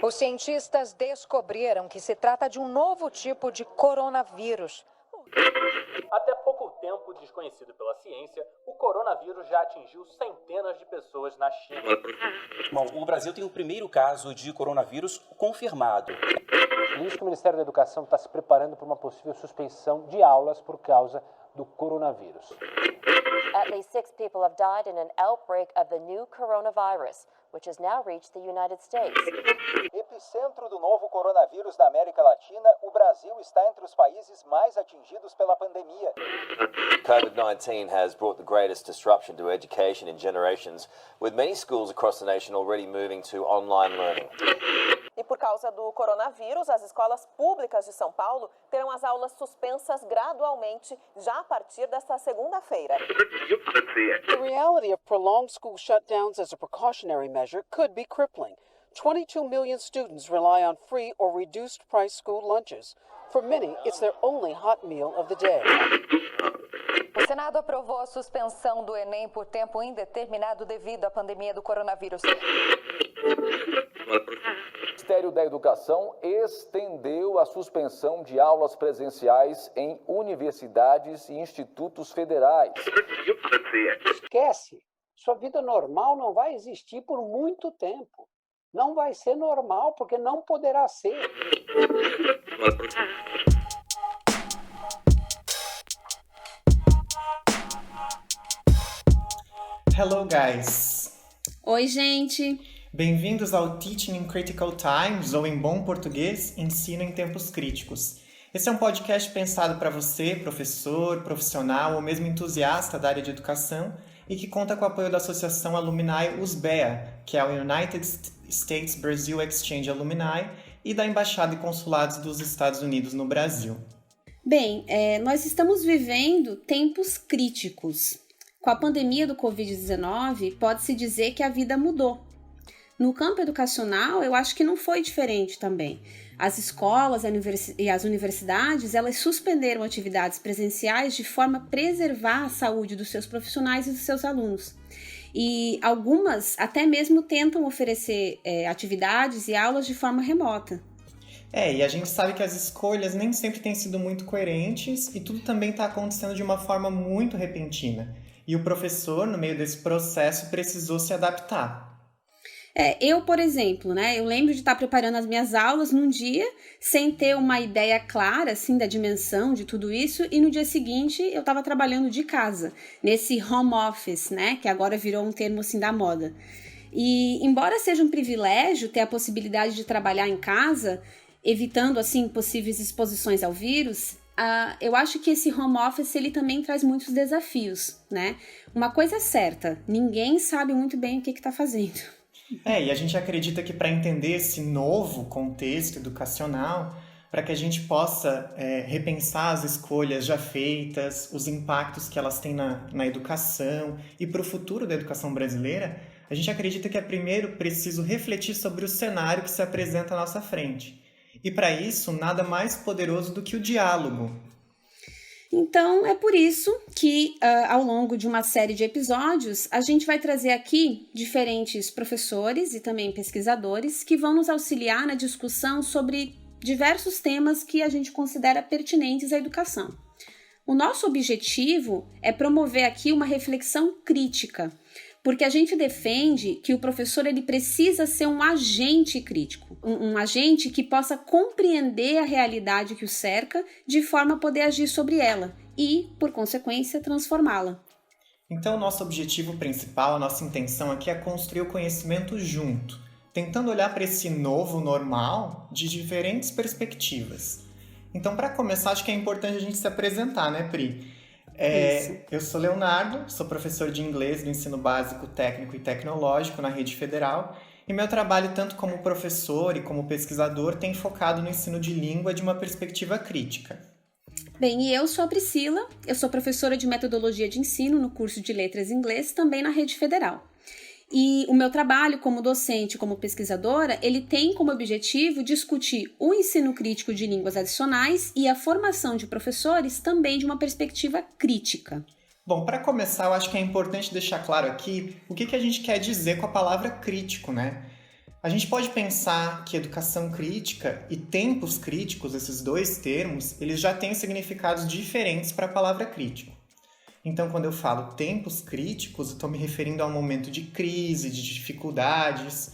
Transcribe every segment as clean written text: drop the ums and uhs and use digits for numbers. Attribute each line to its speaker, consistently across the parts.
Speaker 1: Os cientistas descobriram que se trata de um novo tipo de coronavírus.
Speaker 2: Até pouco tempo desconhecido pela ciência, o coronavírus já atingiu centenas de pessoas na China.
Speaker 3: Bom, o Brasil tem o primeiro caso de coronavírus confirmado.
Speaker 4: Por isso que o Ministério da Educação está se preparando para uma possível suspensão de aulas por causa do coronavírus.
Speaker 5: At least 6 people have died in an outbreak of the new coronavirus, which has now reached the United States.
Speaker 6: Epicentro do novo coronavírus da América Latina, o Brasil está entre os países mais atingidos pela pandemia.
Speaker 7: COVID-19 has brought the greatest disruption to education in generations, with many schools across the nation already moving to online learning.
Speaker 8: E por causa do coronavírus, as escolas públicas de São Paulo terão as aulas suspensas gradualmente já a partir desta segunda-feira.
Speaker 9: The reality of prolonged school shutdowns as a precautionary measure could be crippling. 22 million students rely on free or reduced price school lunches. For many, it's their only hot meal of the day.
Speaker 1: O Senado aprovou a suspensão do Enem por tempo indeterminado devido à pandemia do coronavírus.
Speaker 10: O Ministério da Educação estendeu a suspensão de aulas presenciais em universidades e institutos federais.
Speaker 4: Esquece, sua vida normal não vai existir por muito tempo. Não vai ser normal, porque não poderá ser.
Speaker 11: Hello, guys!
Speaker 12: Oi, gente!
Speaker 11: Bem-vindos ao Teaching in Critical Times, ou em bom português, Ensino em Tempos Críticos. Esse é um podcast pensado para você, professor, profissional ou mesmo entusiasta da área de educação e que conta com o apoio da Associação Alumni USBEA, que é o United States Brazil Exchange Alumni, e da Embaixada e Consulados dos Estados Unidos no Brasil.
Speaker 12: Bem, nós estamos vivendo tempos críticos. Com a pandemia do Covid-19, pode-se dizer que a vida mudou. No campo educacional, eu acho que não foi diferente também. As escolas e as universidades, elas suspenderam atividades presenciais de forma a preservar a saúde dos seus profissionais e dos seus alunos. E algumas até mesmo tentam oferecer atividades e aulas de forma remota.
Speaker 11: E a gente sabe que as escolhas nem sempre têm sido muito coerentes e tudo também está acontecendo de uma forma muito repentina. E o professor, no meio desse processo, precisou se adaptar.
Speaker 12: Eu, por exemplo, eu lembro de estar preparando as minhas aulas num dia, sem ter uma ideia clara, assim, da dimensão de tudo isso, e no dia seguinte eu estava trabalhando de casa, nesse home office, que agora virou um termo, assim, da moda. E, embora seja um privilégio ter a possibilidade de trabalhar em casa, evitando, assim, possíveis exposições ao vírus, eu acho que esse home office, ele também traz muitos desafios, Uma coisa é certa, ninguém sabe muito bem o que está fazendo.
Speaker 11: E a gente acredita que para entender esse novo contexto educacional, para que a gente possa repensar as escolhas já feitas, os impactos que elas têm na educação e para o futuro da educação brasileira, a gente acredita que é primeiro preciso refletir sobre o cenário que se apresenta à nossa frente. E para isso, nada mais poderoso do que o diálogo.
Speaker 12: Então, é por isso que, ao longo de uma série de episódios, a gente vai trazer aqui diferentes professores e também pesquisadores que vão nos auxiliar na discussão sobre diversos temas que a gente considera pertinentes à educação. O nosso objetivo é promover aqui uma reflexão crítica, porque a gente defende que o professor ele precisa ser um agente crítico, um agente que possa compreender a realidade que o cerca de forma a poder agir sobre ela e, por consequência, transformá-la.
Speaker 11: Então, o nosso objetivo principal, a nossa intenção aqui é construir o conhecimento junto, tentando olhar para esse novo normal de diferentes perspectivas. Então, para começar, acho que é importante a gente se apresentar, né, Pri? Eu sou Leonardo, sou professor de inglês do ensino básico, técnico e tecnológico na Rede Federal e meu trabalho, tanto como professor e como pesquisador, tem focado no ensino de língua de uma perspectiva crítica.
Speaker 12: Bem, e eu sou a Priscila, eu sou professora de metodologia de ensino no curso de Letras em Inglês, também na Rede Federal. E o meu trabalho como docente, como pesquisadora, ele tem como objetivo discutir o ensino crítico de línguas adicionais e a formação de professores também de uma perspectiva crítica.
Speaker 11: Bom, para começar, eu acho que é importante deixar claro aqui o que a gente quer dizer com a palavra crítico, A gente pode pensar que educação crítica e tempos críticos, esses dois termos, eles já têm significados diferentes para a palavra crítico. Então, quando eu falo tempos críticos, eu estou me referindo a um momento de crise, de dificuldades.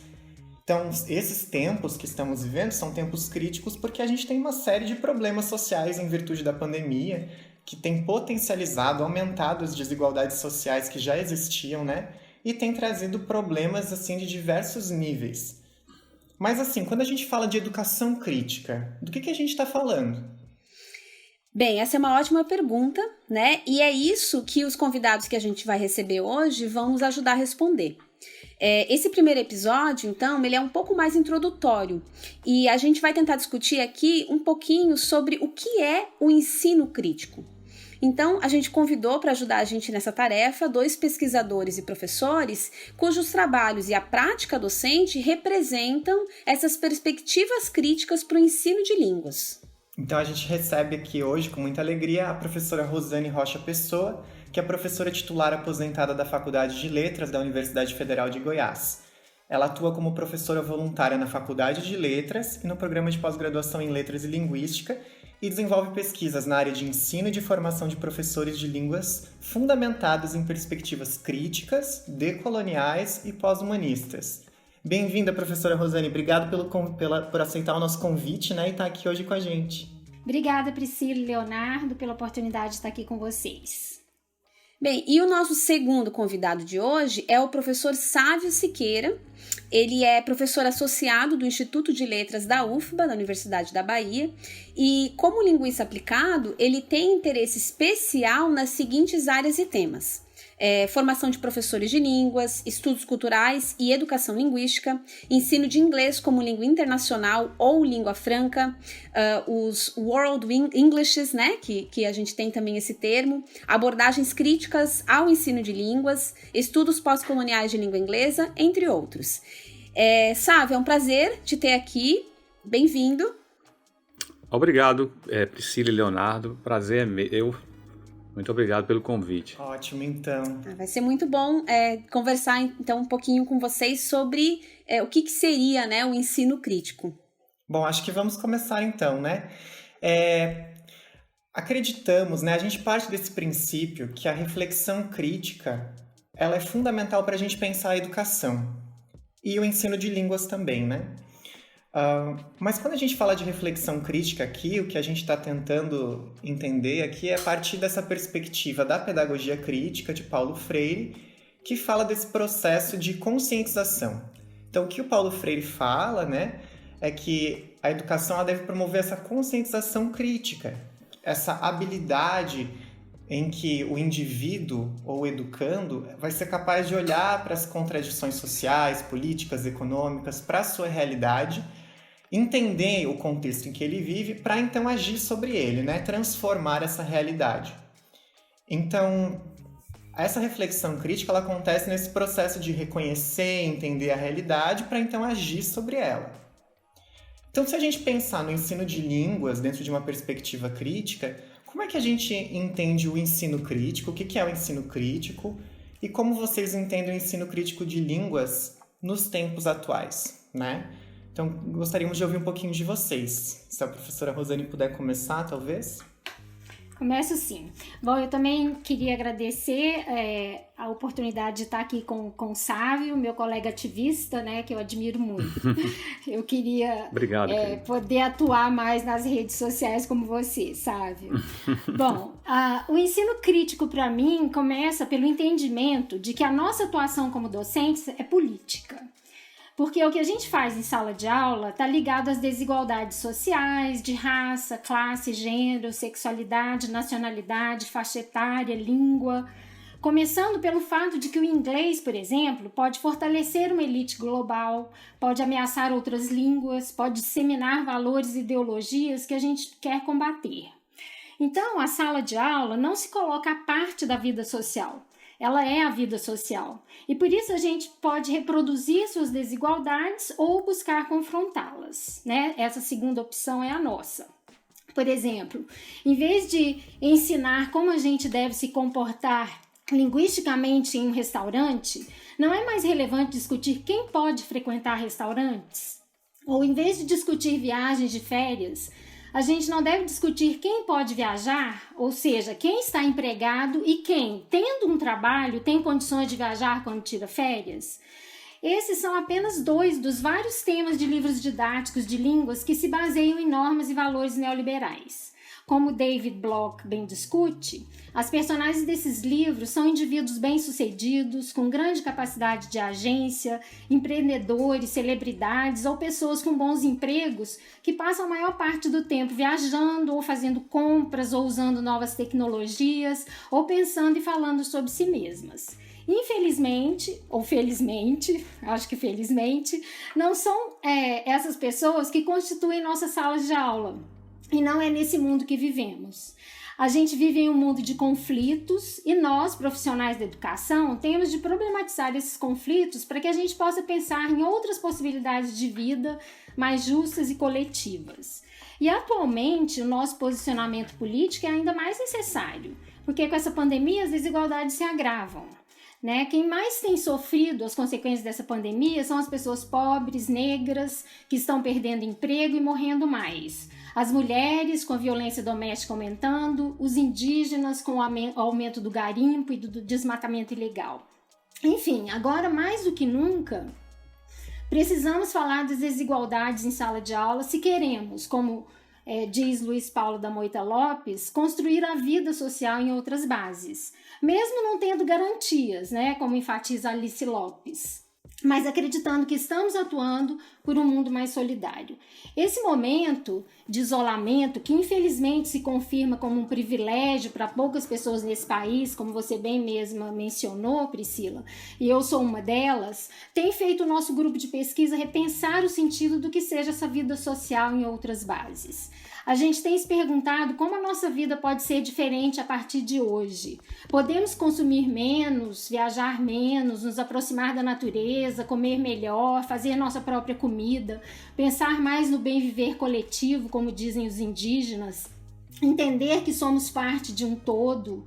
Speaker 11: Então, esses tempos que estamos vivendo são tempos críticos porque a gente tem uma série de problemas sociais em virtude da pandemia que tem potencializado, aumentado as desigualdades sociais que já existiam, né? E tem trazido problemas, assim, de diversos níveis. Mas, assim, quando a gente fala de educação crítica, do que a gente está falando?
Speaker 12: Bem, essa é uma ótima pergunta, né? E é isso que os convidados que a gente vai receber hoje vão nos ajudar a responder. Esse primeiro episódio, então, ele é um pouco mais introdutório e a gente vai tentar discutir aqui um pouquinho sobre o que é o ensino crítico. Então, a gente convidou para ajudar a gente nessa tarefa 2 pesquisadores e professores cujos trabalhos e a prática docente representam essas perspectivas críticas para o ensino de línguas.
Speaker 11: Então a gente recebe aqui hoje, com muita alegria, a professora Rosane Rocha Pessoa, que é professora titular aposentada da Faculdade de Letras da Universidade Federal de Goiás. Ela atua como professora voluntária na Faculdade de Letras e no programa de pós-graduação em Letras e Linguística e desenvolve pesquisas na área de ensino e de formação de professores de línguas fundamentadas em perspectivas críticas, decoloniais e pós-humanistas. Bem-vinda, professora Rosane. Obrigado por aceitar o nosso convite, né, e estar aqui hoje com a gente.
Speaker 13: Obrigada, Priscila e Leonardo, pela oportunidade de estar aqui com vocês.
Speaker 12: Bem, e o nosso segundo convidado de hoje é o professor Sávio Siqueira. Ele é professor associado do Instituto de Letras da UFBA, da Universidade da Bahia, e como linguista aplicado, ele tem interesse especial nas seguintes áreas e temas: formação de professores de línguas, estudos culturais e educação linguística, ensino de inglês como língua internacional ou língua franca, os World Englishes, né, que a gente tem também esse termo, abordagens críticas ao ensino de línguas, estudos pós-coloniais de língua inglesa, entre outros. Sávio, é um prazer te ter aqui. Bem-vindo.
Speaker 14: Obrigado, Priscila e Leonardo. Prazer é meu. Muito obrigado pelo convite.
Speaker 11: Ótimo, então.
Speaker 12: Vai ser muito bom conversar, então, um pouquinho com vocês sobre o que seria, né, o ensino crítico.
Speaker 11: Bom, acho que vamos começar, então, né? Acreditamos, né, a gente parte desse princípio que a reflexão crítica ela é fundamental para a gente pensar a educação e o ensino de línguas também, né? Mas quando a gente fala de reflexão crítica aqui, o que a gente está tentando entender aqui é a partir dessa perspectiva da pedagogia crítica de Paulo Freire, que fala desse processo de conscientização. Então, o que o Paulo Freire fala, né, é que a educação ela deve promover essa conscientização crítica, essa habilidade em que o indivíduo ou o educando vai ser capaz de olhar para as contradições sociais, políticas, econômicas, para a sua realidade, entender o contexto em que ele vive para então agir sobre ele, né? Transformar essa realidade. Então, essa reflexão crítica ela acontece nesse processo de reconhecer, entender a realidade para então agir sobre ela. Então, se a gente pensar no ensino de línguas dentro de uma perspectiva crítica, como é que a gente entende o ensino crítico? O que é o ensino crítico? E como vocês entendem o ensino crítico de línguas nos tempos atuais, né? Então, gostaríamos de ouvir um pouquinho de vocês. Se a professora Rosane puder começar, talvez.
Speaker 13: Começo sim. Bom, eu também queria agradecer a oportunidade de estar aqui com o Sávio, meu colega ativista, né, que eu admiro muito. Eu queria poder atuar mais nas redes sociais como você, Sávio. Bom, o ensino crítico, para mim, começa pelo entendimento de que a nossa atuação como docentes é política. Porque o que a gente faz em sala de aula está ligado às desigualdades sociais, de raça, classe, gênero, sexualidade, nacionalidade, faixa etária, língua. Começando pelo fato de que o inglês, por exemplo, pode fortalecer uma elite global, pode ameaçar outras línguas, pode disseminar valores e ideologias que a gente quer combater. Então, a sala de aula não se coloca à parte da vida social. Ela é a vida social. E por isso a gente pode reproduzir suas desigualdades ou buscar confrontá-las, né? Essa segunda opção é a nossa. Por exemplo, em vez de ensinar como a gente deve se comportar linguisticamente em um restaurante, não é mais relevante discutir quem pode frequentar restaurantes? Ou em vez de discutir viagens de férias, a gente não deve discutir quem pode viajar, ou seja, quem está empregado e quem, tendo um trabalho, tem condições de viajar quando tira férias? Esses são apenas 2 dos vários temas de livros didáticos de línguas que se baseiam em normas e valores neoliberais. Como David Bloch bem discute, as personagens desses livros são indivíduos bem-sucedidos, com grande capacidade de agência, empreendedores, celebridades ou pessoas com bons empregos que passam a maior parte do tempo viajando ou fazendo compras ou usando novas tecnologias ou pensando e falando sobre si mesmas. Infelizmente, ou felizmente, acho que felizmente, não são essas pessoas que constituem nossas salas de aula. E não é nesse mundo que vivemos. A gente vive em um mundo de conflitos e nós, profissionais da educação, temos de problematizar esses conflitos para que a gente possa pensar em outras possibilidades de vida mais justas e coletivas. E atualmente o nosso posicionamento político é ainda mais necessário, porque com essa pandemia as desigualdades se agravam. Quem mais tem sofrido as consequências dessa pandemia são as pessoas pobres, negras, que estão perdendo emprego e morrendo mais. As mulheres com a violência doméstica aumentando, os indígenas com o aumento do garimpo e do desmatamento ilegal. Enfim, agora mais do que nunca, precisamos falar das desigualdades em sala de aula se queremos, como diz Luiz Paulo da Moita Lopes, construir a vida social em outras bases, mesmo não tendo garantias, como enfatiza Alice Lopes, mas acreditando que estamos atuando por um mundo mais solidário. Esse momento de isolamento, que infelizmente se confirma como um privilégio para poucas pessoas nesse país, como você bem mesma mencionou, Priscila, e eu sou uma delas, tem feito o nosso grupo de pesquisa repensar o sentido do que seja essa vida social em outras bases. A gente tem se perguntado como a nossa vida pode ser diferente a partir de hoje. Podemos consumir menos, viajar menos, nos aproximar da natureza, comer melhor, fazer nossa própria comida, pensar mais no bem viver coletivo, como dizem os indígenas, entender que somos parte de um todo.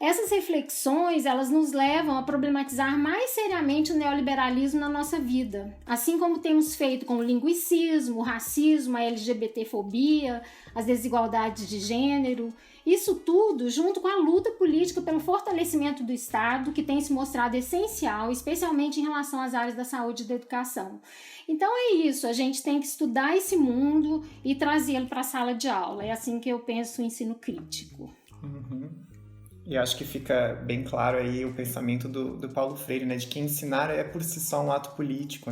Speaker 13: Essas reflexões, elas nos levam a problematizar mais seriamente o neoliberalismo na nossa vida, assim como temos feito com o linguicismo, o racismo, a LGBTfobia, as desigualdades de gênero. Isso tudo junto com a luta política pelo fortalecimento do Estado, que tem se mostrado essencial, especialmente em relação às áreas da saúde e da educação. Então é isso, a gente tem que estudar esse mundo e trazê-lo para a sala de aula. É assim que eu penso o ensino crítico.
Speaker 11: E acho que fica bem claro aí o pensamento do Paulo Freire, de que ensinar é por si só um ato político,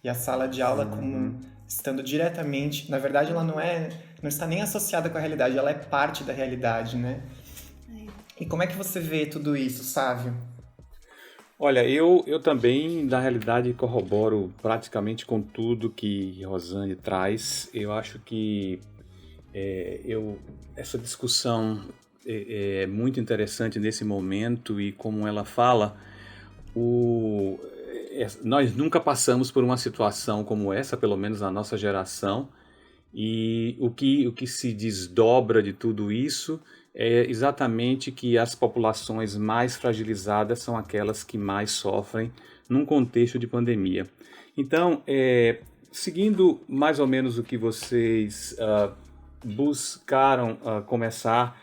Speaker 11: E a sala de aula, como estando diretamente, na verdade ela não está nem associada com a realidade, ela é parte da realidade, E como é que você vê tudo isso, Sávio?
Speaker 14: Olha, eu também, na realidade, corroboro praticamente com tudo que Rosane traz. Eu acho que essa discussão é muito interessante nesse momento e, como ela fala, nós nunca passamos por uma situação como essa, pelo menos na nossa geração, e o que se desdobra de tudo isso é exatamente que as populações mais fragilizadas são aquelas que mais sofrem num contexto de pandemia. Então, seguindo mais ou menos o que vocês buscaram começar,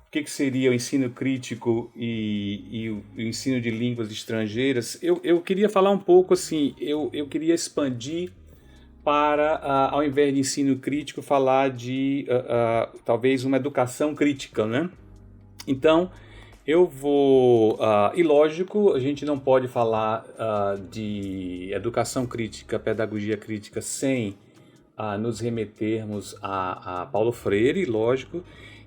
Speaker 14: o que seria o ensino crítico e o ensino de línguas estrangeiras, eu queria falar um pouco assim, eu queria expandir para, ao invés de ensino crítico, falar de talvez uma educação crítica, Então, eu vou... e lógico, a gente não pode falar de educação crítica, pedagogia crítica, sem nos remetermos a Paulo Freire, lógico,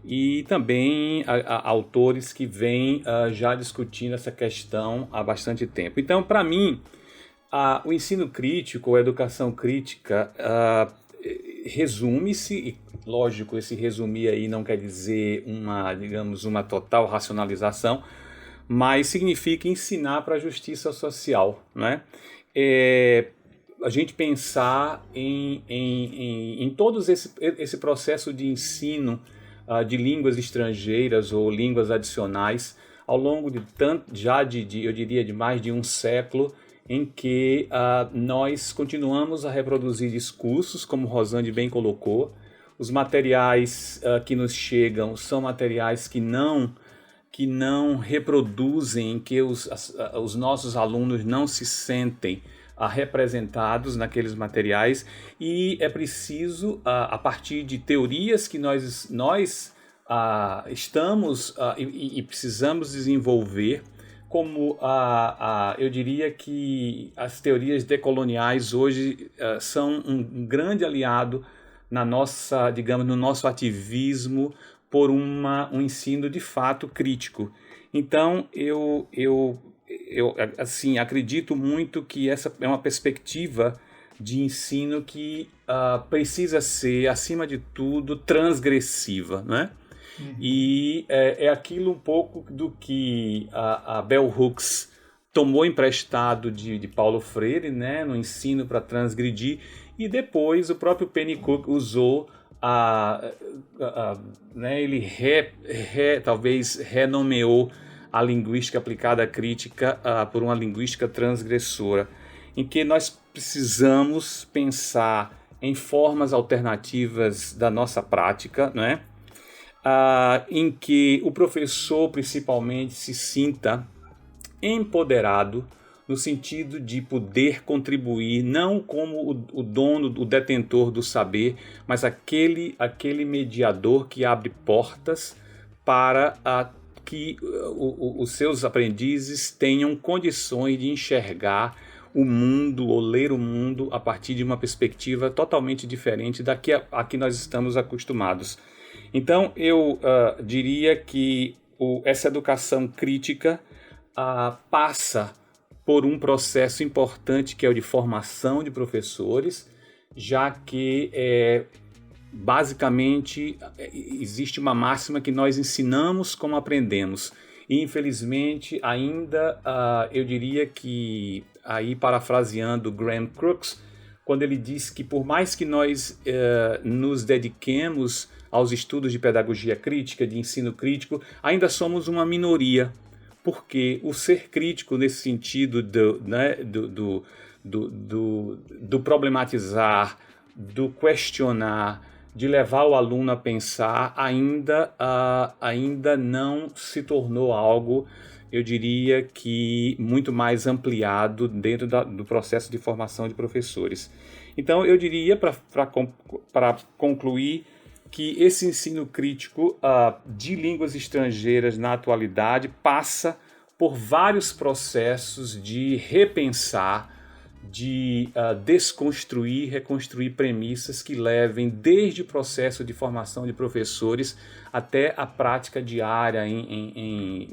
Speaker 14: e também a autores que vêm já discutindo essa questão há bastante tempo. Então, para mim, o ensino crítico, a educação crítica, resume-se, e lógico, esse resumir aí não quer dizer uma total racionalização, mas significa ensinar para a justiça social, a gente pensar em todo esse processo de ensino de línguas estrangeiras ou línguas adicionais ao longo de eu diria, de mais de um século, em que nós continuamos a reproduzir discursos, como Rosane bem colocou. Os materiais que nos chegam são materiais que não reproduzem, que os nossos alunos não se sentem representados naqueles materiais, e é preciso, a partir de teorias que nós estamos e precisamos desenvolver, como eu diria que as teorias decoloniais hoje são um grande aliado no nosso ativismo por um ensino de fato crítico. Então, eu assim, acredito muito que essa é uma perspectiva de ensino que precisa ser, acima de tudo, transgressiva, né? E é aquilo um pouco do que a Bell Hooks tomou emprestado de Paulo Freire, né, no ensino para transgredir, e depois o próprio Pennycook usou ele talvez renomeou a linguística aplicada à crítica por uma linguística transgressora, em que nós precisamos pensar em formas alternativas da nossa prática, né? Em que o professor principalmente se sinta empoderado no sentido de poder contribuir, não como o dono, o detentor do saber, mas aquele mediador que abre portas para que os seus aprendizes tenham condições de enxergar o mundo ou ler o mundo a partir de uma perspectiva totalmente diferente da que nós estamos acostumados. Então, eu diria que essa educação crítica passa por um processo importante que é o de formação de professores, já que basicamente existe uma máxima que nós ensinamos como aprendemos. E, infelizmente, ainda eu diria que, aí parafraseando Graham Crooks, quando ele diz que por mais que nós nos dediquemos aos estudos de pedagogia crítica, de ensino crítico, ainda somos uma minoria, porque o ser crítico nesse sentido do problematizar, do questionar, de levar o aluno a pensar, ainda não se tornou algo, eu diria que muito mais ampliado dentro do processo de formação de professores. Então, eu diria, para concluir, que esse ensino crítico de línguas estrangeiras na atualidade passa por vários processos de repensar, de desconstruir, reconstruir premissas que levem desde o processo de formação de professores até a prática diária em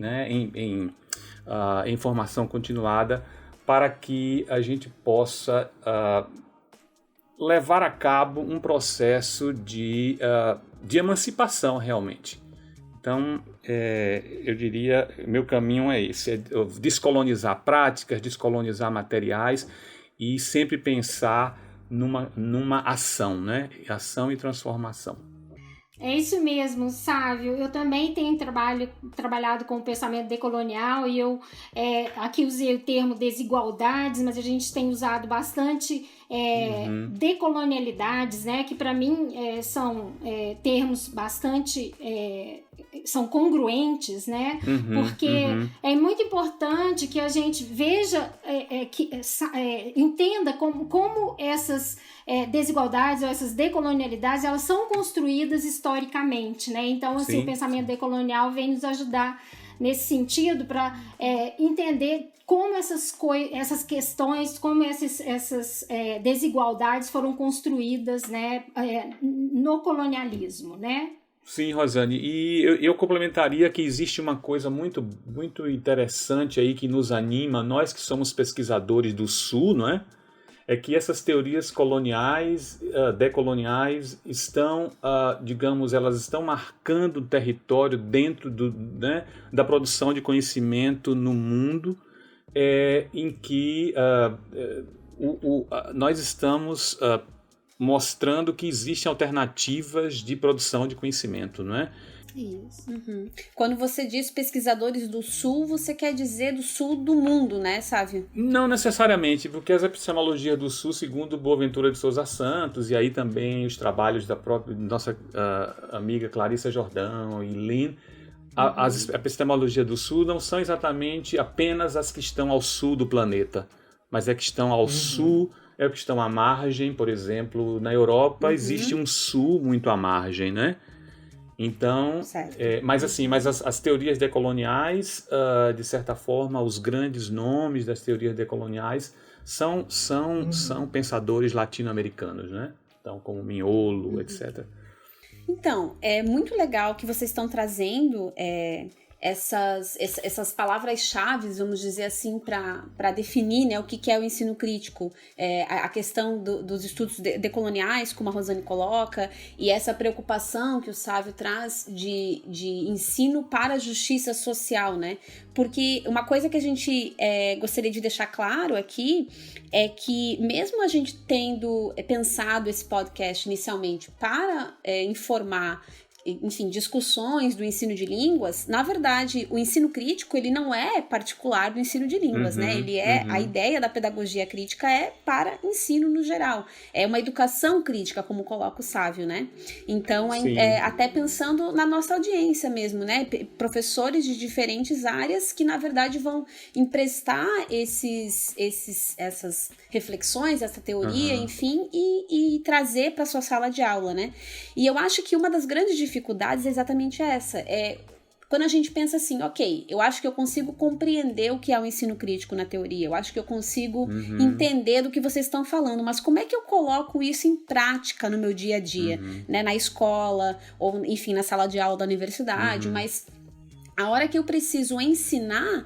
Speaker 14: formação continuada, para que a gente possa levar a cabo um processo de emancipação realmente. Então, eu diria, meu caminho é esse, descolonizar práticas, descolonizar materiais e sempre pensar numa ação, né? Ação e transformação.
Speaker 13: É isso mesmo, Sávio. Eu também tenho trabalhado com o pensamento decolonial e eu aqui usei o termo desigualdades, mas a gente tem usado bastante decolonialidades, né? Que para mim são termos bastante são congruentes, né? Porque é muito importante que a gente veja, entenda como essas desigualdades ou essas decolonialidades, elas são construídas historicamente, né? Então, assim, o pensamento decolonial vem nos ajudar nesse sentido para entender como essas questões, como essas desigualdades foram construídas, né, no colonialismo, né?
Speaker 14: Sim, Rosane, e eu complementaria que existe uma coisa muito, muito interessante aí que nos anima, nós que somos pesquisadores do Sul, não é? É que essas teorias coloniais, decoloniais, estão, digamos, elas estão marcando o território dentro da produção de conhecimento no mundo, em que nós estamos mostrando que existem alternativas de produção de conhecimento, não é?
Speaker 12: Isso. Quando você diz pesquisadores do Sul, você quer dizer do Sul do mundo, né, Sávio?
Speaker 14: Não necessariamente, porque as epistemologias do Sul, segundo Boaventura de Souza Santos, e aí também os trabalhos da própria nossa amiga Clarissa Jordão e Lynn, as epistemologias do Sul não são exatamente apenas as que estão ao sul do planeta, mas é que estão ao sul, é que estão à margem. Por exemplo, na Europa existe um sul muito à margem, né? Então, mas as teorias decoloniais, de certa forma, os grandes nomes das teorias decoloniais são pensadores latino-americanos, né? Então, como Mignolo, etc.
Speaker 12: Então, é muito legal que vocês estão trazendo essas palavras-chave, vamos dizer assim, para definir, né, o que é o ensino crítico, a questão dos estudos decoloniais, como a Rosane coloca, e essa preocupação que o Sávio traz de ensino para a justiça social, né? Porque uma coisa que a gente gostaria de deixar claro aqui é que, mesmo a gente tendo pensado esse podcast inicialmente para informar, enfim, discussões do ensino de línguas, na verdade, o ensino crítico, ele não é particular do ensino de línguas, né? Ele a ideia da pedagogia crítica é para ensino no geral. É uma educação crítica, como coloca o Sávio, né? Então, até pensando na nossa audiência mesmo, né? Professores de diferentes áreas que, na verdade, vão emprestar essas reflexões, essa teoria, enfim, e trazer para sua sala de aula, né? E eu acho que uma das grandes dificuldades é exatamente essa. Quando a gente pensa assim, ok, eu acho que eu consigo compreender o que é o ensino crítico na teoria, eu acho que eu consigo entender do que vocês estão falando, mas como é que eu coloco isso em prática no meu dia a dia, né? Na escola, ou enfim, na sala de aula da universidade, mas a hora que eu preciso ensinar,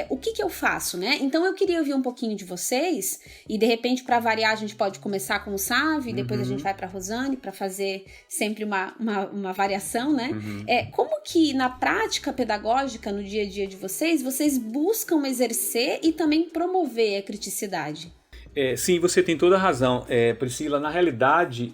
Speaker 12: o que eu faço, né? Então eu queria ouvir um pouquinho de vocês, e de repente, para variar, a gente pode começar com o Sávio, depois a gente vai para a Rosane, para fazer sempre uma variação, né? Como que na prática pedagógica, no dia a dia de vocês buscam exercer e também promover a criticidade?
Speaker 14: Sim, você tem toda a razão, Priscila. Na realidade,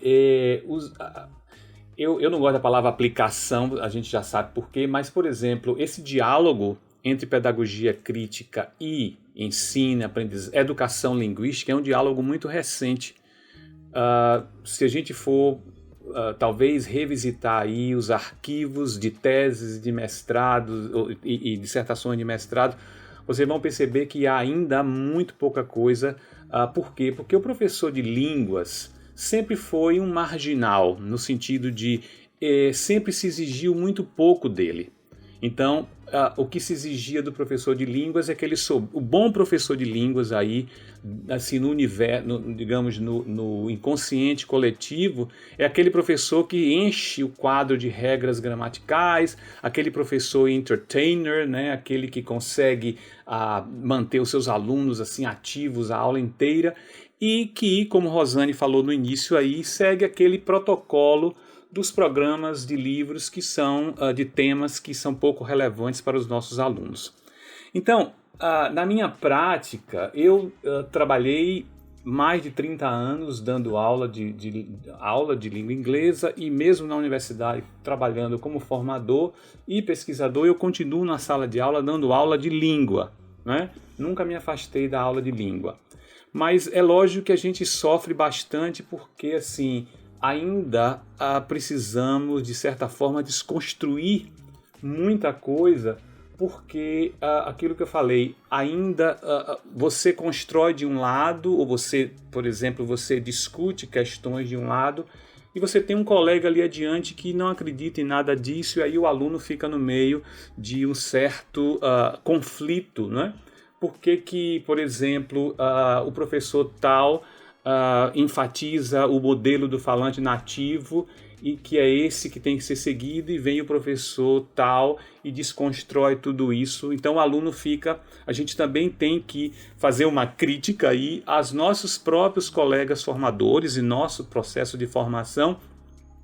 Speaker 14: eu não gosto da palavra aplicação, a gente já sabe por quê, mas, por exemplo, esse diálogo entre pedagogia crítica e ensino, educação linguística é um diálogo muito recente. Se a gente for, talvez, revisitar aí os arquivos de teses de mestrado e dissertações de mestrado, vocês vão perceber que há ainda muito pouca coisa. Por quê? Porque o professor de línguas sempre foi um marginal, no sentido de sempre se exigiu muito pouco dele. Então, o que se exigia do professor de línguas é que o bom professor de línguas aí, assim, no universo, digamos, no inconsciente coletivo, é aquele professor que enche o quadro de regras gramaticais, aquele professor entertainer, né, aquele que consegue manter os seus alunos assim ativos a aula inteira, e que, como Rosane falou no início aí, segue aquele protocolo dos programas de livros que são de temas que são pouco relevantes para os nossos alunos. Então, na minha prática, eu trabalhei mais de 30 anos dando aula de língua inglesa, e mesmo na universidade, trabalhando como formador e pesquisador, eu continuo na sala de aula dando aula de língua, né? Nunca me afastei da aula de língua. Mas é lógico que a gente sofre bastante porque, assim, ainda precisamos, de certa forma, desconstruir muita coisa, porque aquilo que eu falei, ainda você constrói de um lado, ou você, por exemplo, você discute questões de um lado, e você tem um colega ali adiante que não acredita em nada disso, e aí o aluno fica no meio de um certo conflito, né? Por que, por exemplo, o professor tal enfatiza o modelo do falante nativo, e que é esse que tem que ser seguido, e vem o professor tal e desconstrói tudo isso? Então o aluno a gente também tem que fazer uma crítica aí aos nossos próprios colegas formadores e nosso processo de formação,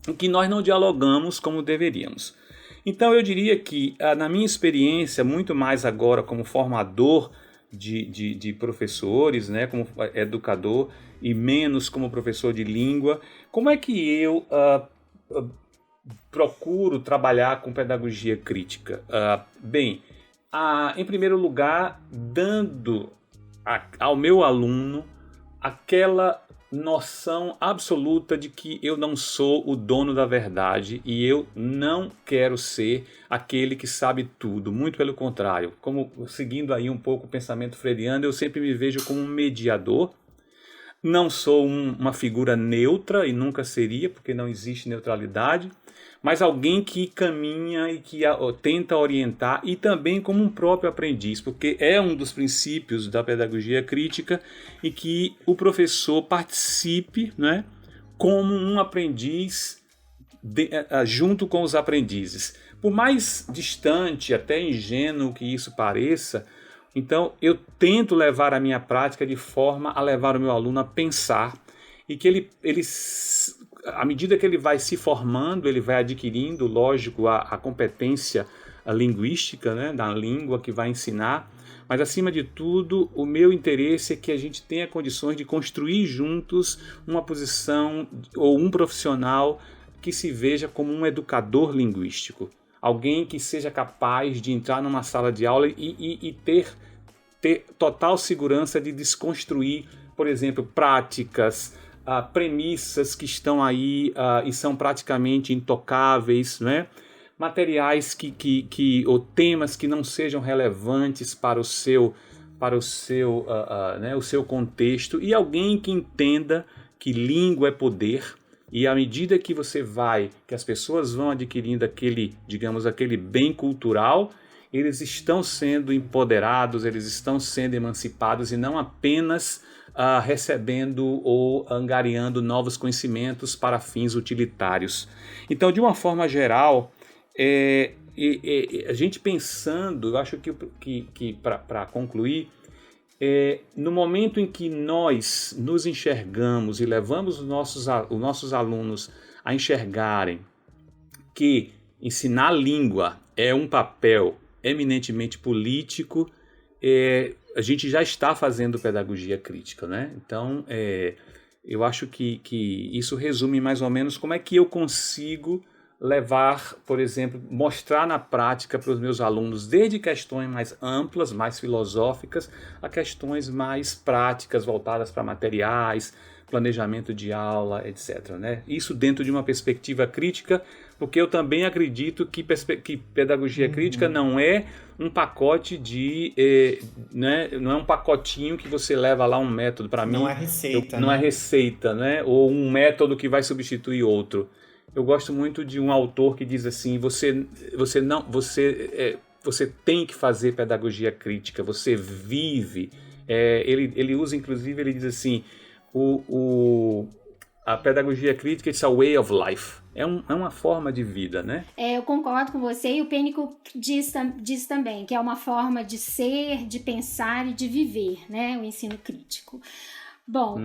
Speaker 14: em que nós não dialogamos como deveríamos. Então eu diria que, na minha experiência, muito mais agora como formador de professores, né, como educador, e menos como professor de língua, como é que eu procuro trabalhar com pedagogia crítica? Em primeiro lugar, dando ao meu aluno aquela noção absoluta de que eu não sou o dono da verdade e eu não quero ser aquele que sabe tudo, muito pelo contrário. Como seguindo aí um pouco o pensamento freudiano, eu sempre me vejo como um mediador. Não sou uma figura neutra e nunca seria, porque não existe neutralidade, mas alguém que caminha e que tenta orientar, e também como um próprio aprendiz, porque é um dos princípios da pedagogia crítica e que o professor participe, né, como um aprendiz junto com os aprendizes. Por mais distante, até ingênuo que isso pareça, então eu tento levar a minha prática de forma a levar o meu aluno a pensar e que ele à medida que ele vai se formando, ele vai adquirindo, lógico, a competência linguística, né, da língua que vai ensinar, mas acima de tudo, o meu interesse é que a gente tenha condições de construir juntos uma posição ou um profissional que se veja como um educador linguístico, alguém que seja capaz de entrar numa sala de aula e ter total segurança de desconstruir, por exemplo, práticas, premissas que estão aí e são praticamente intocáveis, né? Materiais ou temas que não sejam relevantes para o seu contexto, e alguém que entenda que língua é poder, e à medida que que as pessoas vão adquirindo aquele bem cultural, eles estão sendo empoderados, eles estão sendo emancipados e não apenas recebendo ou angariando novos conhecimentos para fins utilitários. Então, de uma forma geral, a gente pensando, eu acho que para concluir, no momento em que nós nos enxergamos e levamos os nossos alunos a enxergarem que ensinar língua é um papel eminentemente político, a gente já está fazendo pedagogia crítica, né? Então, eu acho que isso resume mais ou menos como é que eu consigo levar, por exemplo, mostrar na prática para os meus alunos, desde questões mais amplas, mais filosóficas, a questões mais práticas, voltadas para materiais, planejamento de aula, etc., né? Isso dentro de uma perspectiva crítica, porque eu também acredito que pedagogia crítica não é um pacote né? Não é um pacotinho que você leva lá um método. Para mim,
Speaker 11: não é receita,
Speaker 14: não é receita, né? Ou um método que vai substituir outro. Eu gosto muito de um autor que diz assim: você tem que fazer pedagogia crítica, você vive. Ele usa, inclusive, ele diz assim: a pedagogia crítica it's a way of life. É uma forma de vida, né?
Speaker 13: Eu concordo com você, e o Pennico diz também que é uma forma de ser, de pensar e de viver, né? O ensino crítico. Bom,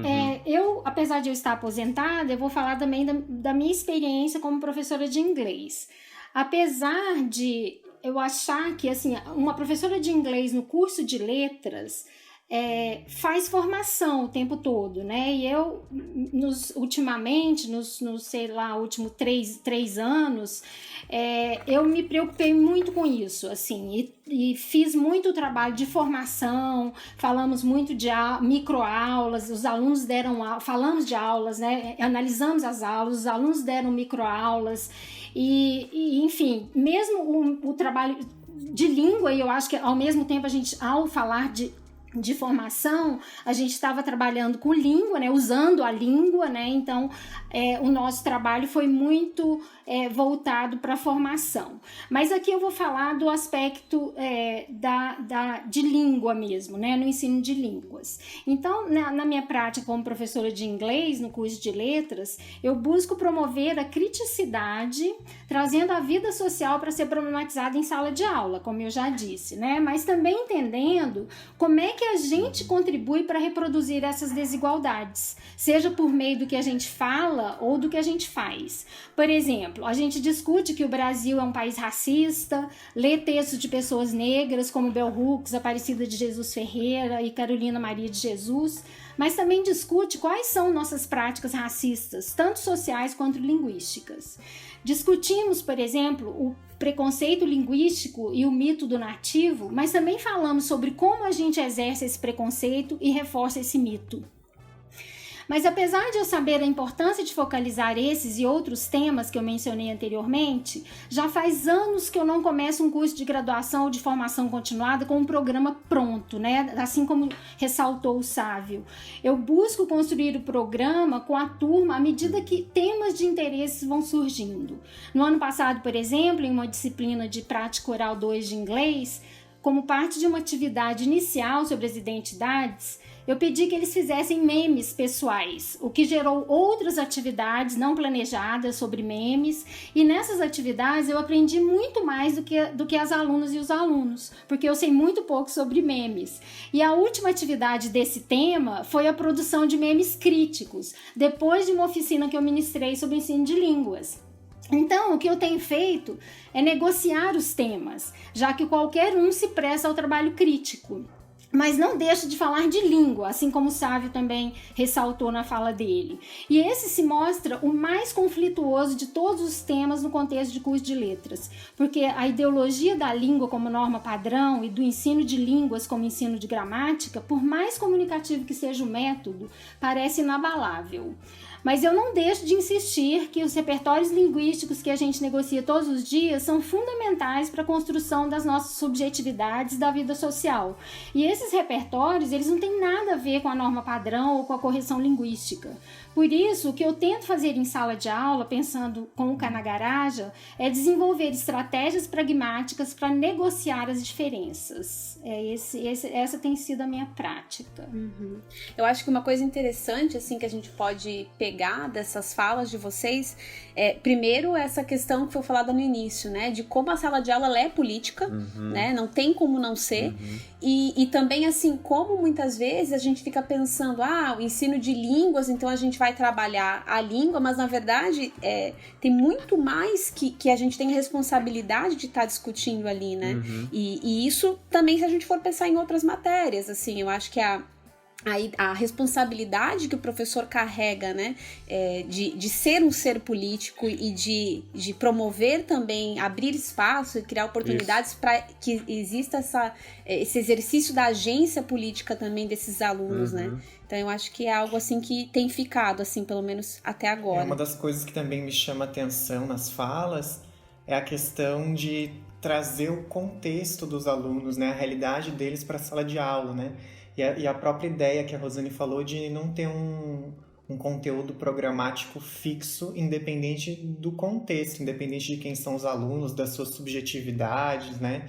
Speaker 13: eu, apesar de eu estar aposentada, eu vou falar também da minha experiência como professora de inglês. Apesar de eu achar que, assim, uma professora de inglês no curso de letras faz formação o tempo todo, né? E eu, ultimamente, nos sei lá, últimos 3 anos, eu me preocupei muito com isso, assim, e fiz muito trabalho de formação, falamos muito de microaulas, os alunos falamos de aulas, né? Analisamos as aulas, os alunos deram microaulas, e enfim, mesmo o trabalho de língua, e eu acho que ao mesmo tempo a gente, ao falar de formação, a gente estava trabalhando com língua, né, usando a língua, né, então o nosso trabalho foi muito voltado para a formação. Mas aqui eu vou falar do aspecto de língua mesmo, né, no ensino de línguas. Então, na minha prática como professora de inglês, no curso de letras, eu busco promover a criticidade, trazendo a vida social para ser problematizada em sala de aula, como eu já disse, né, mas também entendendo como é que a gente contribui para reproduzir essas desigualdades, seja por meio do que a gente fala ou do que a gente faz. Por exemplo, a gente discute que o Brasil é um país racista, lê textos de pessoas negras como Bell Hooks, Aparecida de Jesus Ferreira e Carolina Maria de Jesus, mas também discute quais são nossas práticas racistas, tanto sociais quanto linguísticas. Discutimos, por exemplo, o preconceito linguístico e o mito do nativo, mas também falamos sobre como a gente exerce esse preconceito e reforça esse mito. Mas apesar de eu saber a importância de focalizar esses e outros temas que eu mencionei anteriormente, já faz anos que eu não começo um curso de graduação ou de formação continuada com um programa pronto, né? Assim como ressaltou o Sávio. Eu busco construir o programa com a turma à medida que temas de interesse vão surgindo. No ano passado, por exemplo, em uma disciplina de Prática Oral 2 de inglês, como parte de uma atividade inicial sobre as identidades, eu pedi que eles fizessem memes pessoais, o que gerou outras atividades não planejadas sobre memes, e nessas atividades eu aprendi muito mais do que as alunas e os alunos, porque eu sei muito pouco sobre memes. E a última atividade desse tema foi a produção de memes críticos, depois de uma oficina que eu ministrei sobre ensino de línguas. Então, o que eu tenho feito é negociar os temas, já que qualquer um se presta ao trabalho crítico. Mas não deixo de falar de língua, assim como o Sávio também ressaltou na fala dele. E esse se mostra o mais conflituoso de todos os temas no contexto de curso de letras, porque a ideologia da língua como norma padrão e do ensino de línguas como ensino de gramática, por mais comunicativo que seja o método, parece inabalável. Mas eu não deixo de insistir que os repertórios linguísticos que a gente negocia todos os dias são fundamentais para a construção das nossas subjetividades da vida social. E esses repertórios, eles não têm nada a ver com a norma padrão ou com a correção linguística. Por isso, o que eu tento fazer em sala de aula, pensando com o Canagaraja, é desenvolver estratégias pragmáticas para negociar as diferenças. Essa tem sido a minha prática.
Speaker 12: Uhum. Eu acho que uma coisa interessante assim, que a gente pode pegar dessas falas de vocês é, primeiro, essa questão que foi falada no início, né? De como a sala de aula ela é política, né? Não tem como não ser. E também, assim, como muitas vezes a gente fica pensando, o ensino de línguas, então a gente vai trabalhar a língua, mas na verdade tem muito mais que a gente tem responsabilidade de estar discutindo ali, né? E isso também, se a gente for pensar em outras matérias, assim, eu acho que a responsabilidade que o professor carrega, né, de ser um ser político e de promover também, abrir espaço e criar oportunidades para que exista esse exercício da agência política também desses alunos, né? Então eu acho que é algo assim que tem ficado, assim, pelo menos até agora.
Speaker 11: Uma das coisas que também me chama atenção nas falas é a questão de trazer o contexto dos alunos, né, a realidade deles para a sala de aula, né? E a própria ideia que a Rosane falou de não ter um conteúdo programático fixo, independente do contexto, independente de quem são os alunos, das suas subjetividades, né?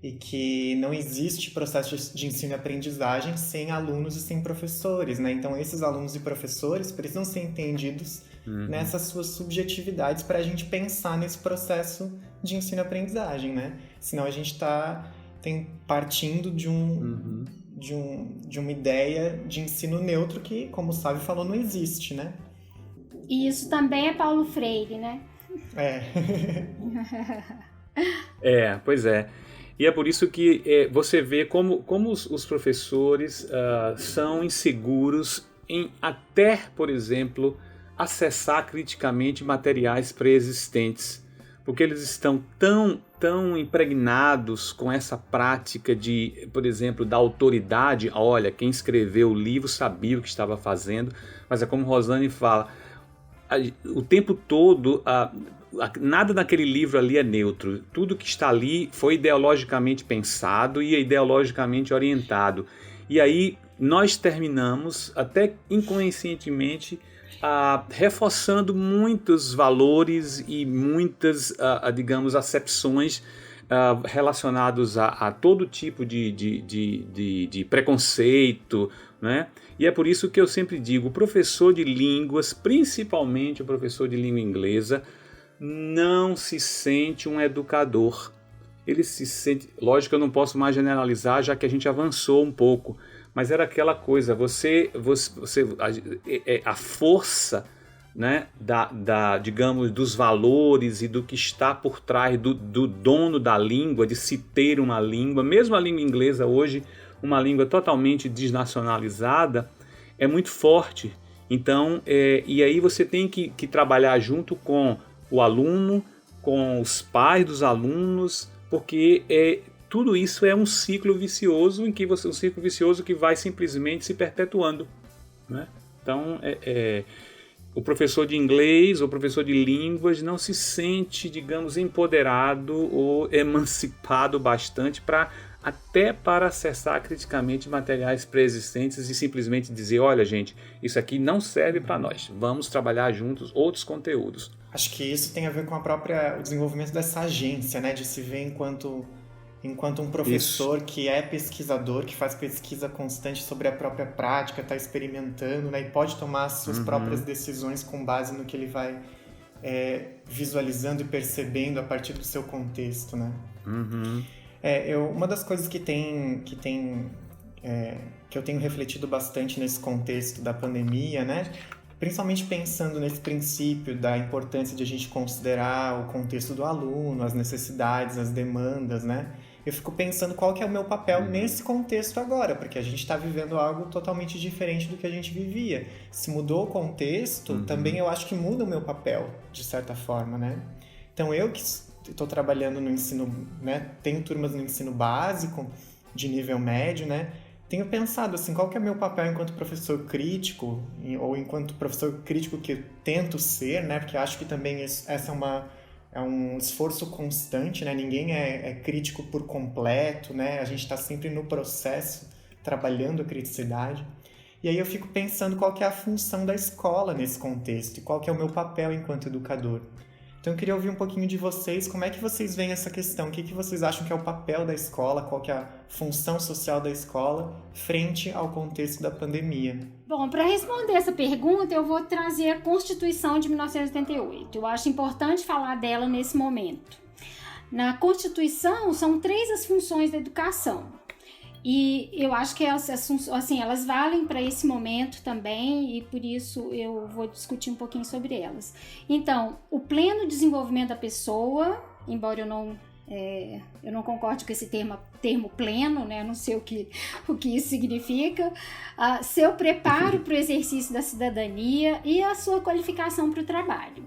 Speaker 11: E que não existe processo de ensino e aprendizagem sem alunos e sem professores, né? Então, esses alunos e professores precisam ser entendidos nessas suas subjetividades para a gente pensar nesse processo de ensino e aprendizagem, né? Senão a gente está partindo de uma ideia de ensino neutro que, como o Sávio falou, não existe, né?
Speaker 13: E isso também é Paulo Freire, né?
Speaker 14: Pois é. E é por isso que você vê como os professores são inseguros em até, por exemplo, acessar criticamente materiais pré-existentes, porque eles estão tão impregnados com essa prática de, por exemplo, da autoridade. Olha, quem escreveu o livro sabia o que estava fazendo, mas é como Rosane fala, o tempo todo, nada naquele livro ali é neutro. Tudo que está ali foi ideologicamente pensado e ideologicamente orientado. E aí nós terminamos, até inconscientemente, reforçando muitos valores e muitas, digamos, acepções relacionados a todo tipo de preconceito, né? E é por isso que eu sempre digo, o professor de línguas, principalmente o professor de língua inglesa, não se sente um educador. Ele se sente... Lógico que eu não posso mais generalizar, já que a gente avançou um pouco, mas era aquela coisa, a força, né, digamos, dos valores e do que está por trás do dono da língua, de se ter uma língua, mesmo a língua inglesa hoje, uma língua totalmente desnacionalizada, é muito forte. Então, e aí você tem que trabalhar junto com o aluno, com os pais dos alunos, porque tudo isso é um ciclo vicioso um ciclo vicioso que vai simplesmente se perpetuando, né? Então, o professor de inglês ou professor de línguas não se sente, digamos, empoderado ou emancipado bastante até para acessar criticamente materiais pré-existentes e simplesmente dizer, olha gente, isso aqui não serve para nós, vamos trabalhar juntos outros conteúdos.
Speaker 11: Acho que isso tem a ver com o desenvolvimento dessa agência, né, de se ver enquanto um professor que é pesquisador, que faz pesquisa constante sobre a própria prática, está experimentando, né, e pode tomar as suas próprias decisões com base no que ele vai visualizando e percebendo a partir do seu contexto, né? Uma das coisas que eu tenho refletido bastante nesse contexto da pandemia, né? Principalmente pensando nesse princípio da importância de a gente considerar o contexto do aluno, as necessidades, as demandas, né? Eu fico pensando qual que é o meu papel nesse contexto agora, porque a gente está vivendo algo totalmente diferente do que a gente vivia. Se mudou o contexto, também eu acho que muda o meu papel, de certa forma, né? Então eu que estou trabalhando no ensino, né? Tenho turmas no ensino básico, de nível médio, né? Tenho pensado assim, qual que é o meu papel enquanto professor crítico, ou enquanto professor crítico que eu tento ser, né? Porque acho que também essa é um esforço constante, né? Ninguém é crítico por completo, né? A gente está sempre no processo, trabalhando a criticidade. E aí eu fico pensando qual que é a função da escola nesse contexto, e qual que é o meu papel enquanto educador. Então eu queria ouvir um pouquinho de vocês, como é que vocês veem essa questão? O que vocês acham que é o papel da escola? Qual que é a função social da escola frente ao contexto da pandemia?
Speaker 13: Bom, para responder essa pergunta, eu vou trazer a Constituição de 1988. Eu acho importante falar dela nesse momento. Na Constituição, são 3 as funções da educação. E eu acho que elas valem para esse momento também, e por isso eu vou discutir um pouquinho sobre elas. Então, o pleno desenvolvimento da pessoa, embora eu não concorde com esse termo pleno, né? Eu não sei o que isso significa, seu preparo para o exercício da cidadania e a sua qualificação para o trabalho.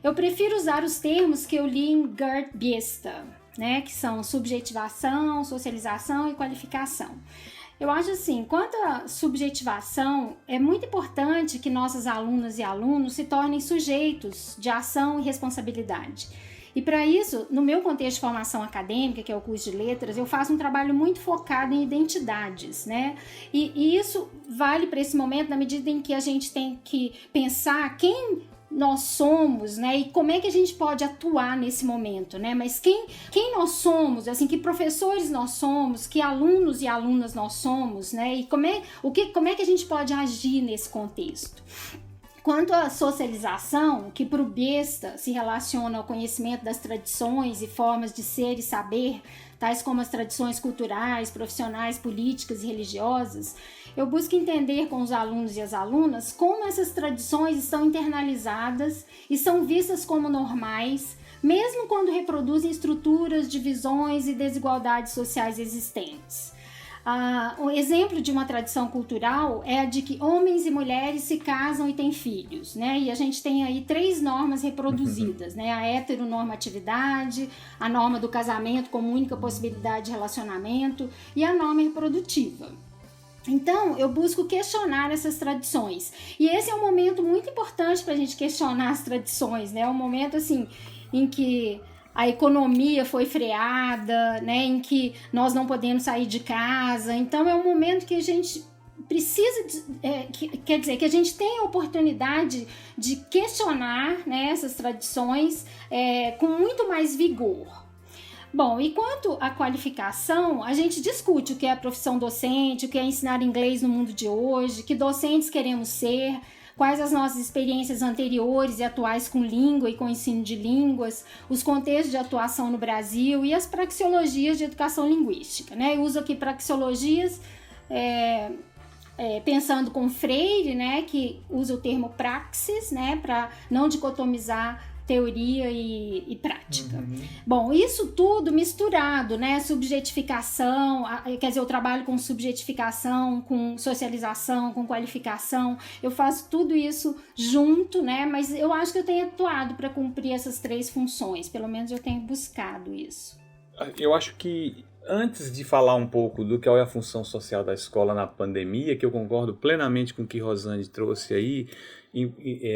Speaker 13: Eu prefiro usar os termos que eu li em Gert Biesta, né, que são subjetivação, socialização e qualificação. Eu acho assim, quanto à subjetivação, é muito importante que nossas alunas e alunos se tornem sujeitos de ação e responsabilidade. E para isso, no meu contexto de formação acadêmica, que é o curso de letras, eu faço um trabalho muito focado em identidades, né? E isso vale para esse momento na medida em que a gente tem que pensar quem nós somos, né, e como é que a gente pode atuar nesse momento, né, mas quem nós somos, assim, que professores nós somos, que alunos e alunas nós somos, né, e como é que a gente pode agir nesse contexto. Quanto à socialização, que para o Biesta se relaciona ao conhecimento das tradições e formas de ser e saber, tais como as tradições culturais, profissionais, políticas e religiosas, eu busco entender com os alunos e as alunas como essas tradições estão internalizadas e são vistas como normais, mesmo quando reproduzem estruturas, divisões e desigualdades sociais existentes. Um exemplo de uma tradição cultural é a de que homens e mulheres se casam e têm filhos, né? E a gente tem aí 3 normas reproduzidas, né? A heteronormatividade, a norma do casamento como única possibilidade de relacionamento e a norma reprodutiva. Então, eu busco questionar essas tradições. E esse é um momento muito importante para a gente questionar as tradições, né? É um momento, assim, em que a economia foi freada, né? Em que nós não podemos sair de casa. Então, é um momento que a gente precisa, quer dizer, que a gente tem a oportunidade de questionar, né, essas tradições com muito mais vigor. Bom, e quanto à qualificação, a gente discute o que é a profissão docente, o que é ensinar inglês no mundo de hoje, que docentes queremos ser, quais as nossas experiências anteriores e atuais com língua e com ensino de línguas, os contextos de atuação no Brasil e as praxeologias de educação linguística, né? Eu uso aqui praxeologias pensando com Freire, né, que usa o termo praxis, né, para não dicotomizar teoria e prática. Bom, isso tudo misturado, né? Subjetificação, quer dizer, eu trabalho com subjetificação, com socialização, com qualificação, eu faço tudo isso junto, né? Mas eu acho que eu tenho atuado para cumprir essas 3 funções, pelo menos eu tenho buscado isso.
Speaker 14: Eu acho que antes de falar um pouco do que é a função social da escola na pandemia, que eu concordo plenamente com o que Rosane trouxe aí,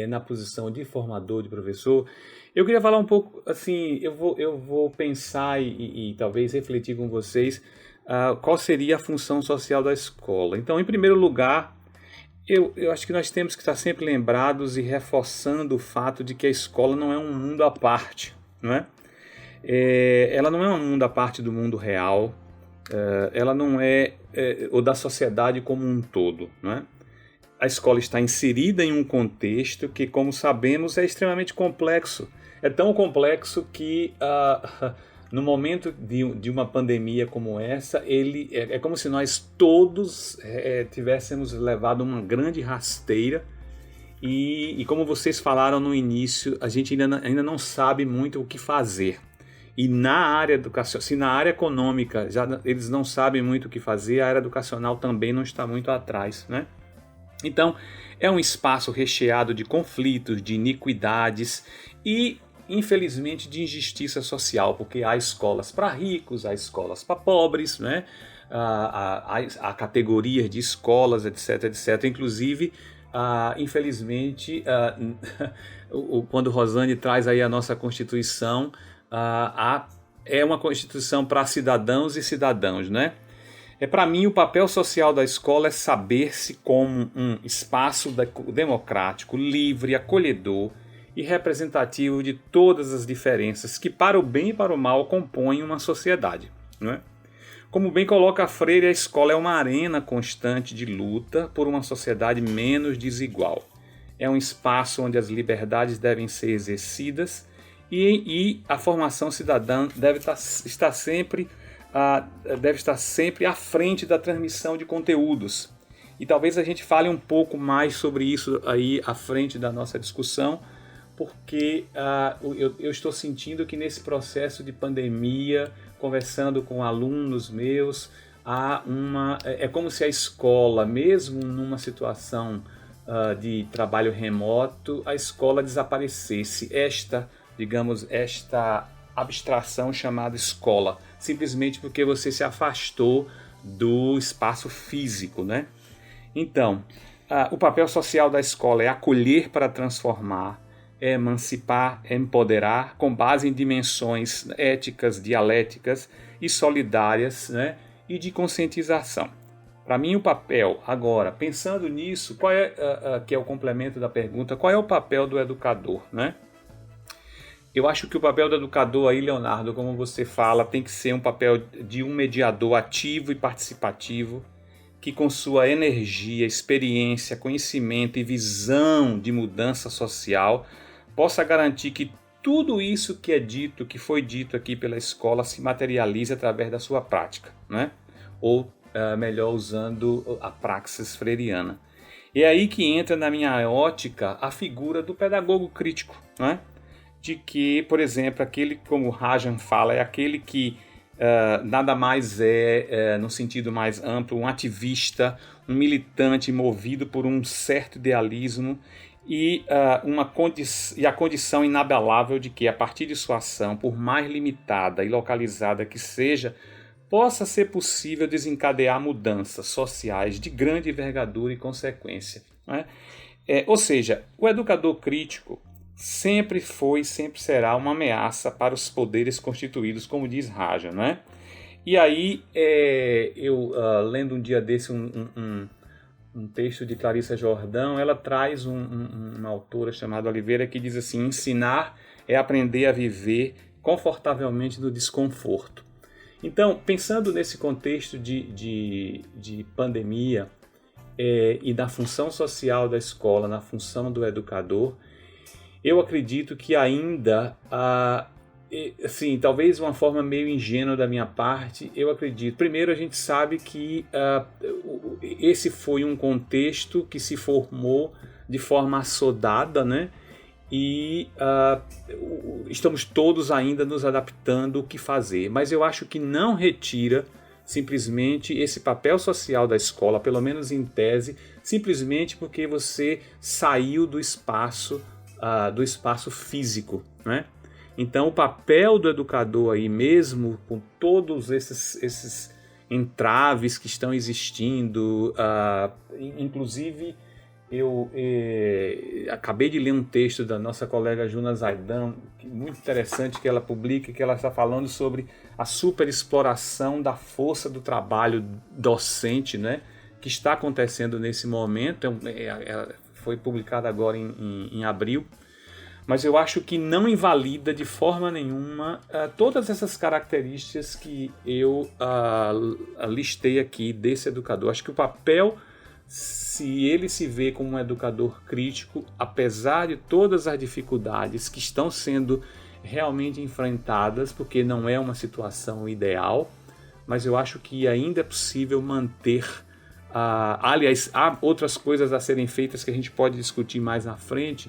Speaker 14: na posição de formador, de professor, eu queria falar um pouco, assim, eu vou pensar e talvez refletir com vocês qual seria a função social da escola. Então, em primeiro lugar, eu acho que nós temos que estar sempre lembrados e reforçando o fato de que a escola não é um mundo à parte, não é? Ela não é um mundo à parte do mundo real, ela não é ou da sociedade como um todo, não é? A escola está inserida em um contexto que, como sabemos, é extremamente complexo. É tão complexo que, no momento de uma pandemia como essa, é como se nós todos tivéssemos levado uma grande rasteira. E como vocês falaram no início, a gente ainda não sabe muito o que fazer. E na área educacional, se na área econômica eles não sabem muito o que fazer, a área educacional também não está muito atrás, né? Então, é um espaço recheado de conflitos, de iniquidades e, infelizmente, de injustiça social, porque há escolas para ricos, há escolas para pobres, né? Há categorias de escolas, etc, etc. Inclusive, infelizmente, quando Rosane traz aí a nossa Constituição, é uma Constituição para cidadãos e cidadãos, né? Para mim, o papel social da escola é saber-se como um espaço democrático, livre, acolhedor e representativo de todas as diferenças que, para o bem e para o mal, compõem uma sociedade, não é? Como bem coloca Freire, a escola é uma arena constante de luta por uma sociedade menos desigual. É um espaço onde as liberdades devem ser exercidas e a formação cidadã deve estar sempre à frente da transmissão de conteúdos. E talvez a gente fale um pouco mais sobre isso aí à frente da nossa discussão, porque eu estou sentindo que nesse processo de pandemia, conversando com alunos meus, é como se a escola, mesmo numa situação de trabalho remoto, a escola desaparecesse. Esta abstração chamada escola, simplesmente porque você se afastou do espaço físico, né? Então, o papel social da escola é acolher para transformar, é emancipar, é empoderar, com base em dimensões éticas, dialéticas e solidárias, né? E de conscientização. Para mim, o papel, agora, pensando nisso, que é o complemento da pergunta, qual é o papel do educador, né? Eu acho que o papel do educador aí, Leonardo, como você fala, tem que ser um papel de um mediador ativo e participativo, que com sua energia, experiência, conhecimento e visão de mudança social, possa garantir que tudo isso que foi dito aqui pela escola se materialize através da sua prática, né? Ou, melhor, usando a praxis freiriana. E é aí que entra na minha ótica a figura do pedagogo crítico, né? De que, por exemplo, aquele, como Rajan fala, é aquele que nada mais no sentido mais amplo, um ativista, um militante movido por um certo idealismo e a condição inabalável de que, a partir de sua ação, por mais limitada e localizada que seja, possa ser possível desencadear mudanças sociais de grande envergadura e consequência, né? Ou seja, o educador crítico sempre foi e sempre será uma ameaça para os poderes constituídos, como diz Rajan, né? E aí, eu lendo um dia desse um texto de Clarissa Jordão, ela traz uma autora chamada Oliveira que diz assim: ensinar é aprender a viver confortavelmente no desconforto. Então, pensando nesse contexto de pandemia e da função social da escola, na função do educador, eu acredito que ainda, assim, talvez uma forma meio ingênua da minha parte, eu acredito. Primeiro, a gente sabe que esse foi um contexto que se formou de forma assodada, né? e estamos todos ainda nos adaptando o que fazer. Mas eu acho que não retira simplesmente esse papel social da escola, pelo menos em tese, simplesmente porque você saiu do espaço físico, né? Então o papel do educador aí, mesmo com todos esses entraves que estão existindo, inclusive eu acabei de ler um texto da nossa colega Juna Zaidan, muito interessante, que ela publica, que ela está falando sobre a superexploração da força do trabalho docente, né, que está acontecendo nesse momento. Foi publicada agora em abril. Mas eu acho que não invalida de forma nenhuma todas essas características que eu listei aqui desse educador. Acho que o papel, se ele se vê como um educador crítico, apesar de todas as dificuldades que estão sendo realmente enfrentadas, porque não é uma situação ideal, mas eu acho que ainda é possível manter. Aliás, há outras coisas a serem feitas que a gente pode discutir mais na frente,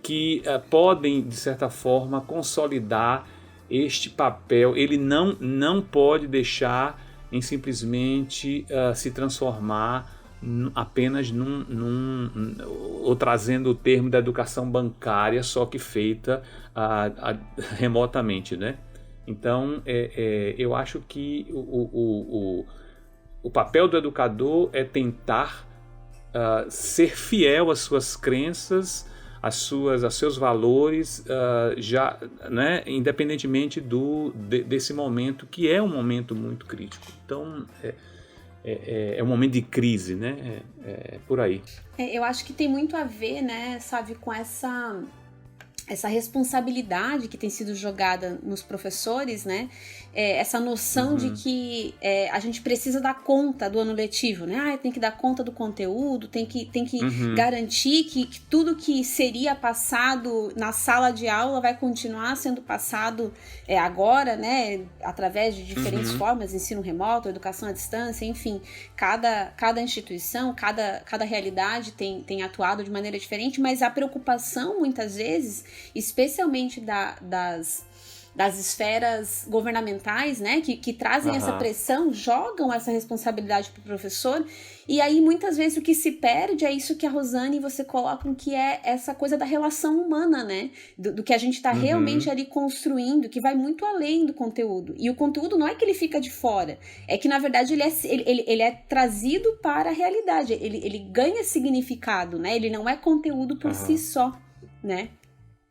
Speaker 14: que podem, de certa forma, consolidar este papel. Ele não pode deixar em simplesmente se transformar apenas ou trazendo o termo da educação bancária, só que feita remotamente, né? Então, eu acho que o papel do educador é tentar ser fiel às suas crenças, aos seus valores, já, né, independentemente desse momento, que é um momento muito crítico. Então, é um momento de crise, né? Por aí.
Speaker 12: Eu acho que tem muito a ver, né, sabe, com essa responsabilidade que tem sido jogada nos professores, né? Essa noção de que a gente precisa dar conta do ano letivo, né? Tem que dar conta do conteúdo, tem que garantir que tudo que seria passado na sala de aula vai continuar sendo passado agora, né? Através de diferentes formas, ensino remoto, educação à distância, enfim, cada instituição, cada realidade tem atuado de maneira diferente, mas a preocupação, muitas vezes, especialmente das esferas governamentais, né, que trazem essa pressão, jogam essa responsabilidade para o professor, e aí muitas vezes o que se perde é isso que a Rosane e você colocam, que é essa coisa da relação humana, né, do que a gente está realmente ali construindo, que vai muito além do conteúdo. E o conteúdo não é que ele fica de fora, é que na verdade ele é trazido para a realidade, ele ganha significado, né, ele não é conteúdo por si só, né.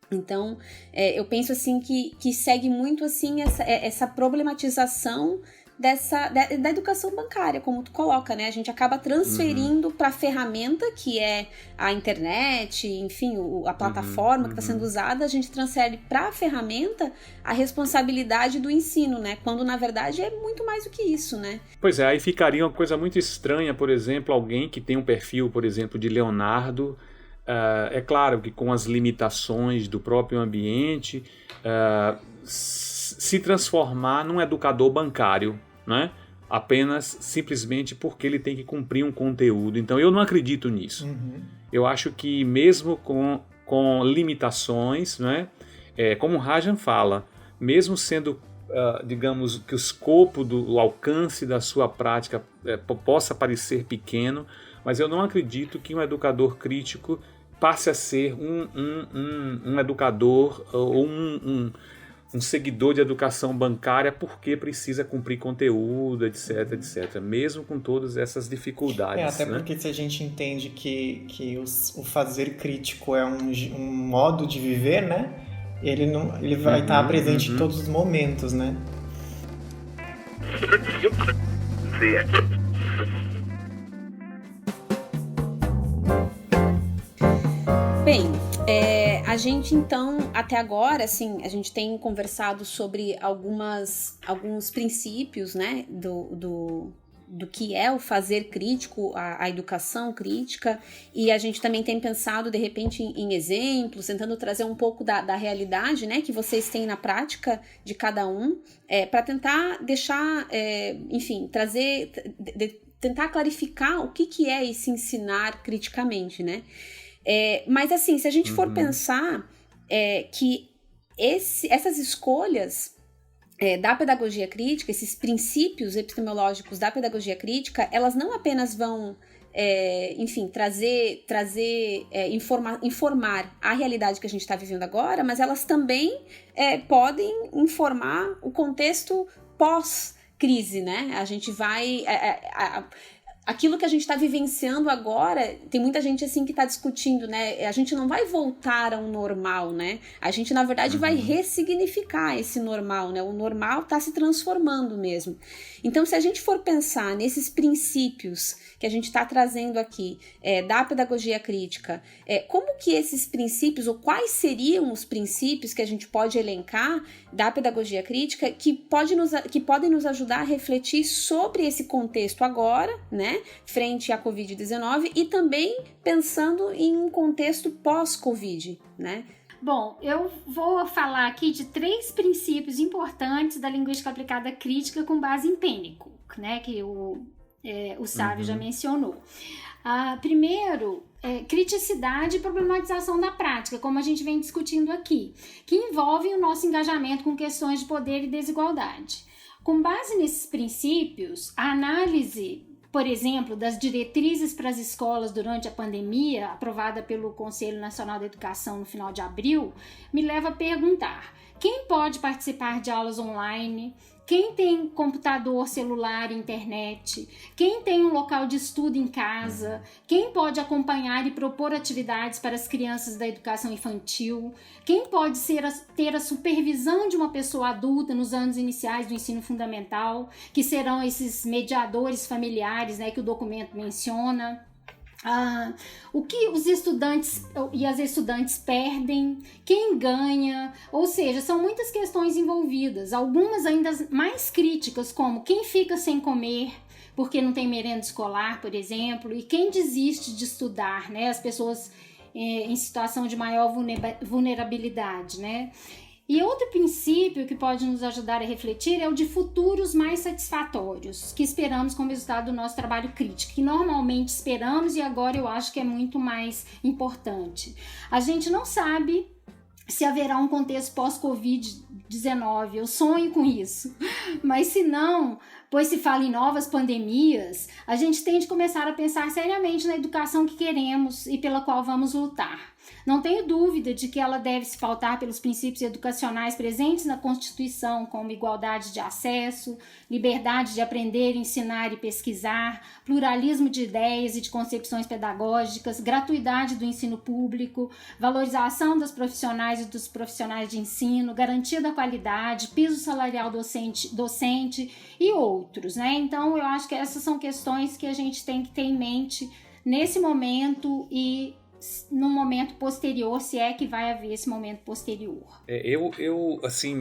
Speaker 12: Então, eu penso assim que segue muito assim essa problematização da educação bancária, como tu coloca, né? A gente acaba transferindo para a ferramenta, que é a internet, enfim, a plataforma que está sendo usada, a gente transfere para a ferramenta a responsabilidade do ensino, né? Quando, na verdade, é muito mais do que isso, né?
Speaker 14: Pois é, aí ficaria uma coisa muito estranha, por exemplo, alguém que tem um perfil, por exemplo, de Leonardo. É claro que com as limitações do próprio ambiente, se transformar num educador bancário, né? Apenas simplesmente porque ele tem que cumprir um conteúdo. Então eu não acredito nisso. Eu acho que mesmo com limitações, né? Como o Rajan fala, mesmo sendo, digamos, que o escopo o alcance da sua prática possa parecer pequeno, mas eu não acredito que um educador crítico passe a ser um educador ou um seguidor de educação bancária porque precisa cumprir conteúdo, etc, etc. Mesmo com todas essas dificuldades.
Speaker 11: Até porque se a gente entende que o fazer crítico é um modo de viver, né? Ele vai estar presente em todos os momentos, né?
Speaker 12: Bem, a gente então, até agora, assim, a gente tem conversado sobre alguns princípios, né, do que é o fazer crítico, a educação crítica, e a gente também tem pensado, de repente, em exemplos, tentando trazer um pouco da realidade, né, que vocês têm na prática de cada um, para tentar deixar, enfim, tentar clarificar o que é esse ensinar criticamente, né? Mas assim, se a gente for pensar que essas escolhas da pedagogia crítica, esses princípios epistemológicos da pedagogia crítica, elas não apenas vão informar a realidade que a gente está vivendo agora, mas elas também podem informar o contexto pós-crise, né? A gente vai... aquilo que a gente está vivenciando agora, tem muita gente assim que está discutindo, né? A gente não vai voltar ao normal, né? A gente, na verdade, vai ressignificar esse normal, né? O normal está se transformando mesmo. Então, se a gente for pensar nesses princípios que a gente está trazendo aqui da pedagogia crítica, como que esses princípios, ou quais seriam os princípios que a gente pode elencar da pedagogia crítica que podem nos ajudar a refletir sobre esse contexto agora, né, frente à Covid-19, e também pensando em um contexto pós-Covid, né?
Speaker 13: Bom, eu vou falar aqui de 3 princípios importantes da linguística aplicada crítica com base em Pennicook, né, que o Sávio já mencionou. Primeiro, criticidade e problematização da prática, como a gente vem discutindo aqui, que envolvem o nosso engajamento com questões de poder e desigualdade. Com base nesses princípios, a análise, por exemplo, das diretrizes para as escolas durante a pandemia, aprovada pelo Conselho Nacional da Educação no final de abril, me leva a perguntar: quem pode participar de aulas online? Quem tem computador, celular, internet? Quem tem um local de estudo em casa? Quem pode acompanhar e propor atividades para as crianças da educação infantil? Quem pode ter a supervisão de uma pessoa adulta nos anos iniciais do ensino fundamental, que serão esses mediadores familiares, né, que o documento menciona? O que os estudantes e as estudantes perdem, quem ganha, ou seja, são muitas questões envolvidas, algumas ainda mais críticas, como quem fica sem comer porque não tem merenda escolar, por exemplo, e quem desiste de estudar, né, as pessoas em situação de maior vulnerabilidade, né? E outro princípio que pode nos ajudar a refletir é o de futuros mais satisfatórios, que esperamos como resultado do nosso trabalho crítico, que normalmente esperamos e agora eu acho que é muito mais importante. A gente não sabe se haverá um contexto pós-Covid-19, eu sonho com isso, mas se não, pois se fala em novas pandemias, a gente tem de começar a pensar seriamente na educação que queremos e pela qual vamos lutar. Não tenho dúvida de que ela deve se pautar pelos princípios educacionais presentes na Constituição, como igualdade de acesso, liberdade de aprender, ensinar e pesquisar, pluralismo de ideias e de concepções pedagógicas, gratuidade do ensino público, valorização das profissionais e dos profissionais de ensino, garantia da qualidade, piso salarial docente e outros, né? Então, eu acho que essas são questões que a gente tem que ter em mente nesse momento e no momento posterior, se é que vai haver esse momento posterior.
Speaker 14: Assim,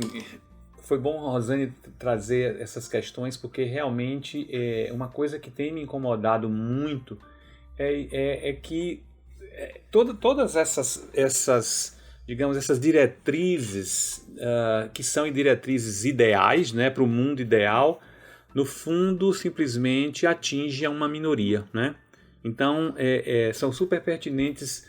Speaker 14: foi bom, Rosane, trazer essas questões, porque realmente uma coisa que tem me incomodado muito é que todas essas, digamos, essas diretrizes que são diretrizes ideais, né, para o mundo ideal, no fundo simplesmente atingem uma minoria, né? Então, são super pertinentes,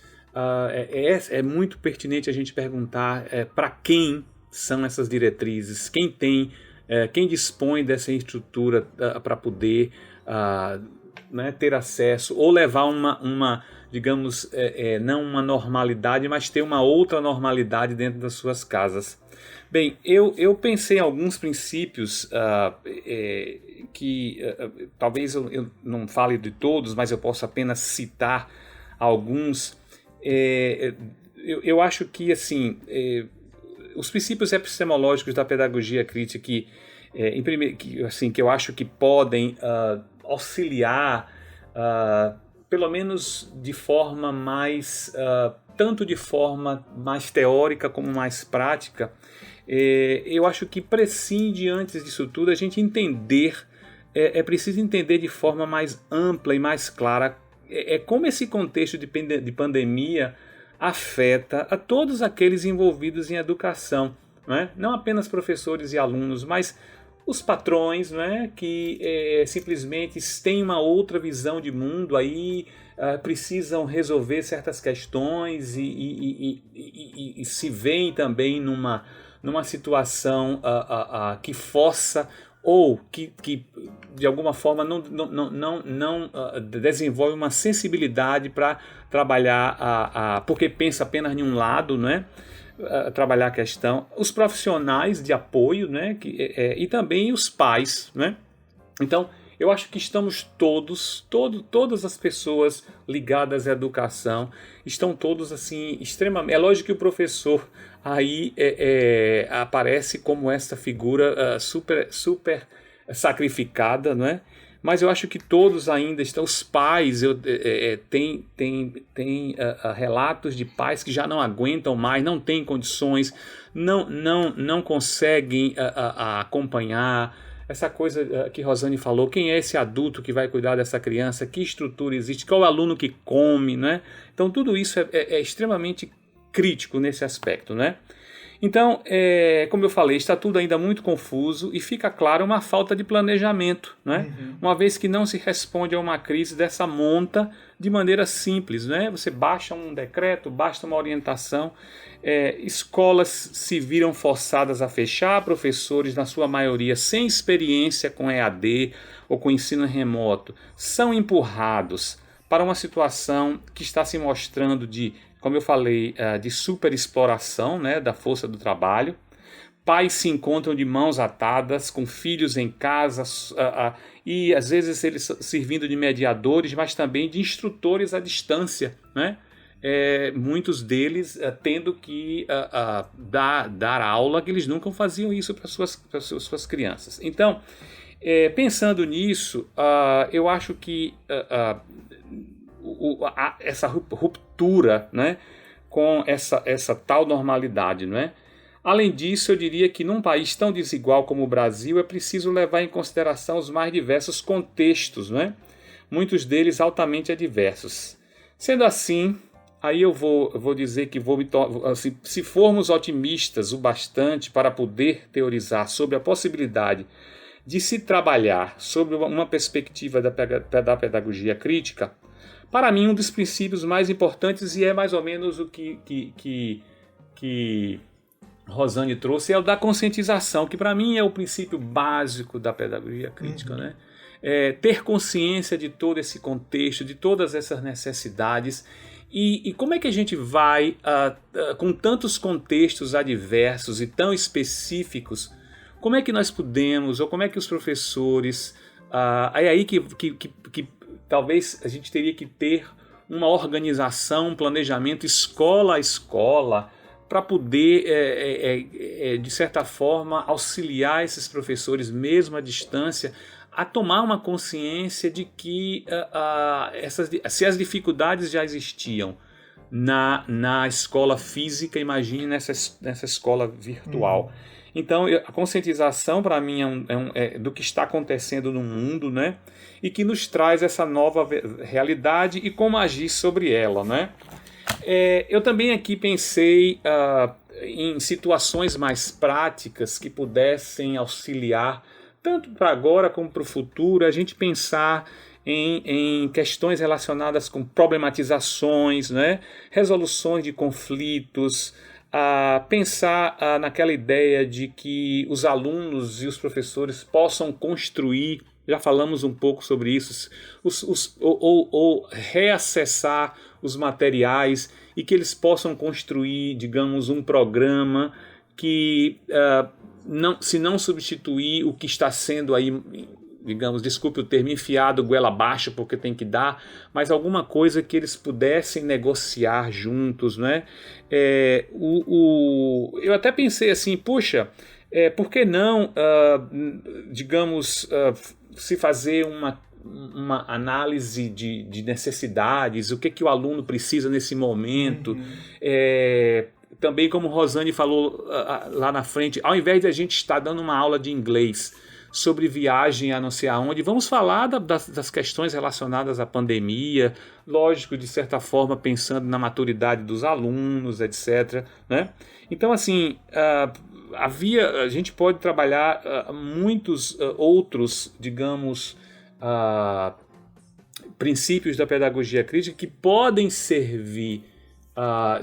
Speaker 14: é muito pertinente a gente perguntar para quem são essas diretrizes, quem dispõe dessa estrutura para poder né, ter acesso ou levar uma digamos, não uma normalidade, mas ter uma outra normalidade dentro das suas casas. Bem, eu pensei em alguns princípios que talvez eu não fale de todos, mas eu posso apenas citar alguns. Eu acho que assim, os princípios epistemológicos da pedagogia crítica que eu acho que podem auxiliar, pelo menos de forma mais, tanto de forma mais teórica como mais prática, eu acho que prescinde, antes disso tudo, a gente entender, é preciso entender de forma mais ampla e mais clara como esse contexto de pandemia afeta a todos aqueles envolvidos em educação, né? Não apenas professores e alunos, mas os patrões, né, que simplesmente têm uma outra visão de mundo aí, precisam resolver certas questões e se veem também numa situação que força ou que de alguma forma não desenvolve uma sensibilidade para trabalhar, porque pensa apenas em um lado, né? Trabalhar a questão, os profissionais de apoio, né? E também os pais, né? Então, eu acho que estamos todas as pessoas ligadas à educação, estão todos assim, extremamente... É lógico que o professor aí aparece como essa figura super sacrificada, não é? Mas eu acho que todos ainda estão, os pais, tem relatos de pais que já não aguentam mais, não têm condições, não conseguem acompanhar. Essa coisa que Rosane falou, quem é esse adulto que vai cuidar dessa criança, que estrutura existe, qual é o aluno que come, né? Então tudo isso é extremamente crítico nesse aspecto, né? Então, como eu falei, está tudo ainda muito confuso e fica claro uma falta de planejamento, né? Uma vez que não se responde a uma crise dessa monta de maneira simples, né? Você baixa um decreto, basta uma orientação, escolas se viram forçadas a fechar, professores, na sua maioria, sem experiência com EAD ou com ensino remoto, são empurrados para uma situação que está se mostrando como eu falei, de superexploração, né, da força do trabalho. Pais se encontram de mãos atadas, com filhos em casa, e às vezes eles servindo de mediadores, mas também de instrutores à distância, né? Muitos deles tendo que dar aula, que eles nunca faziam isso para suas crianças. Então, pensando nisso, eu acho que essa ruptura, né, com essa tal normalidade, não é? Além disso, eu diria que num país tão desigual como o Brasil é preciso levar em consideração os mais diversos contextos, não é? Muitos deles altamente adversos. Sendo assim, aí eu vou dizer que se formos otimistas o bastante para poder teorizar sobre a possibilidade de se trabalhar sobre uma perspectiva da pedagogia crítica, para mim, um dos princípios mais importantes, e é mais ou menos o que Rosane trouxe, é o da conscientização, que para mim é o princípio básico da pedagogia crítica, né? Ter consciência de todo esse contexto, de todas essas necessidades, e como é que a gente vai, com tantos contextos adversos e tão específicos, como é que nós podemos, ou como é que os professores... é aí que talvez a gente teria que ter uma organização, um planejamento escola a escola, para poder, de certa forma, auxiliar esses professores, mesmo à distância, a tomar uma consciência de que se as dificuldades já existiam na escola física, imagine nessa escola virtual. Então, a conscientização, para mim, do que está acontecendo no mundo, né? E que nos traz essa nova realidade e como agir sobre ela, né? Eu também aqui pensei em situações mais práticas que pudessem auxiliar, tanto para agora como para o futuro, a gente pensar em questões relacionadas com problematizações, né? Resoluções de conflitos, pensar naquela ideia de que os alunos e os professores possam construir, já falamos um pouco sobre isso, ou reacessar os materiais e que eles possam construir, digamos, um programa que, se não substituir o que está sendo aí, digamos, desculpe o termo, enfiado goela abaixo, porque tem que dar, mas alguma coisa que eles pudessem negociar juntos, né? Eu até pensei assim, puxa, por que não, digamos, se fazer uma análise de necessidades, o que o aluno precisa nesse momento. Também, como Rosane falou lá na frente, ao invés de a gente estar dando uma aula de inglês sobre viagem a não sei aonde, vamos falar das questões relacionadas à pandemia, lógico, de certa forma, pensando na maturidade dos alunos, etc., né? Então, assim, a gente pode trabalhar muitos outros, digamos, princípios da pedagogia crítica que podem servir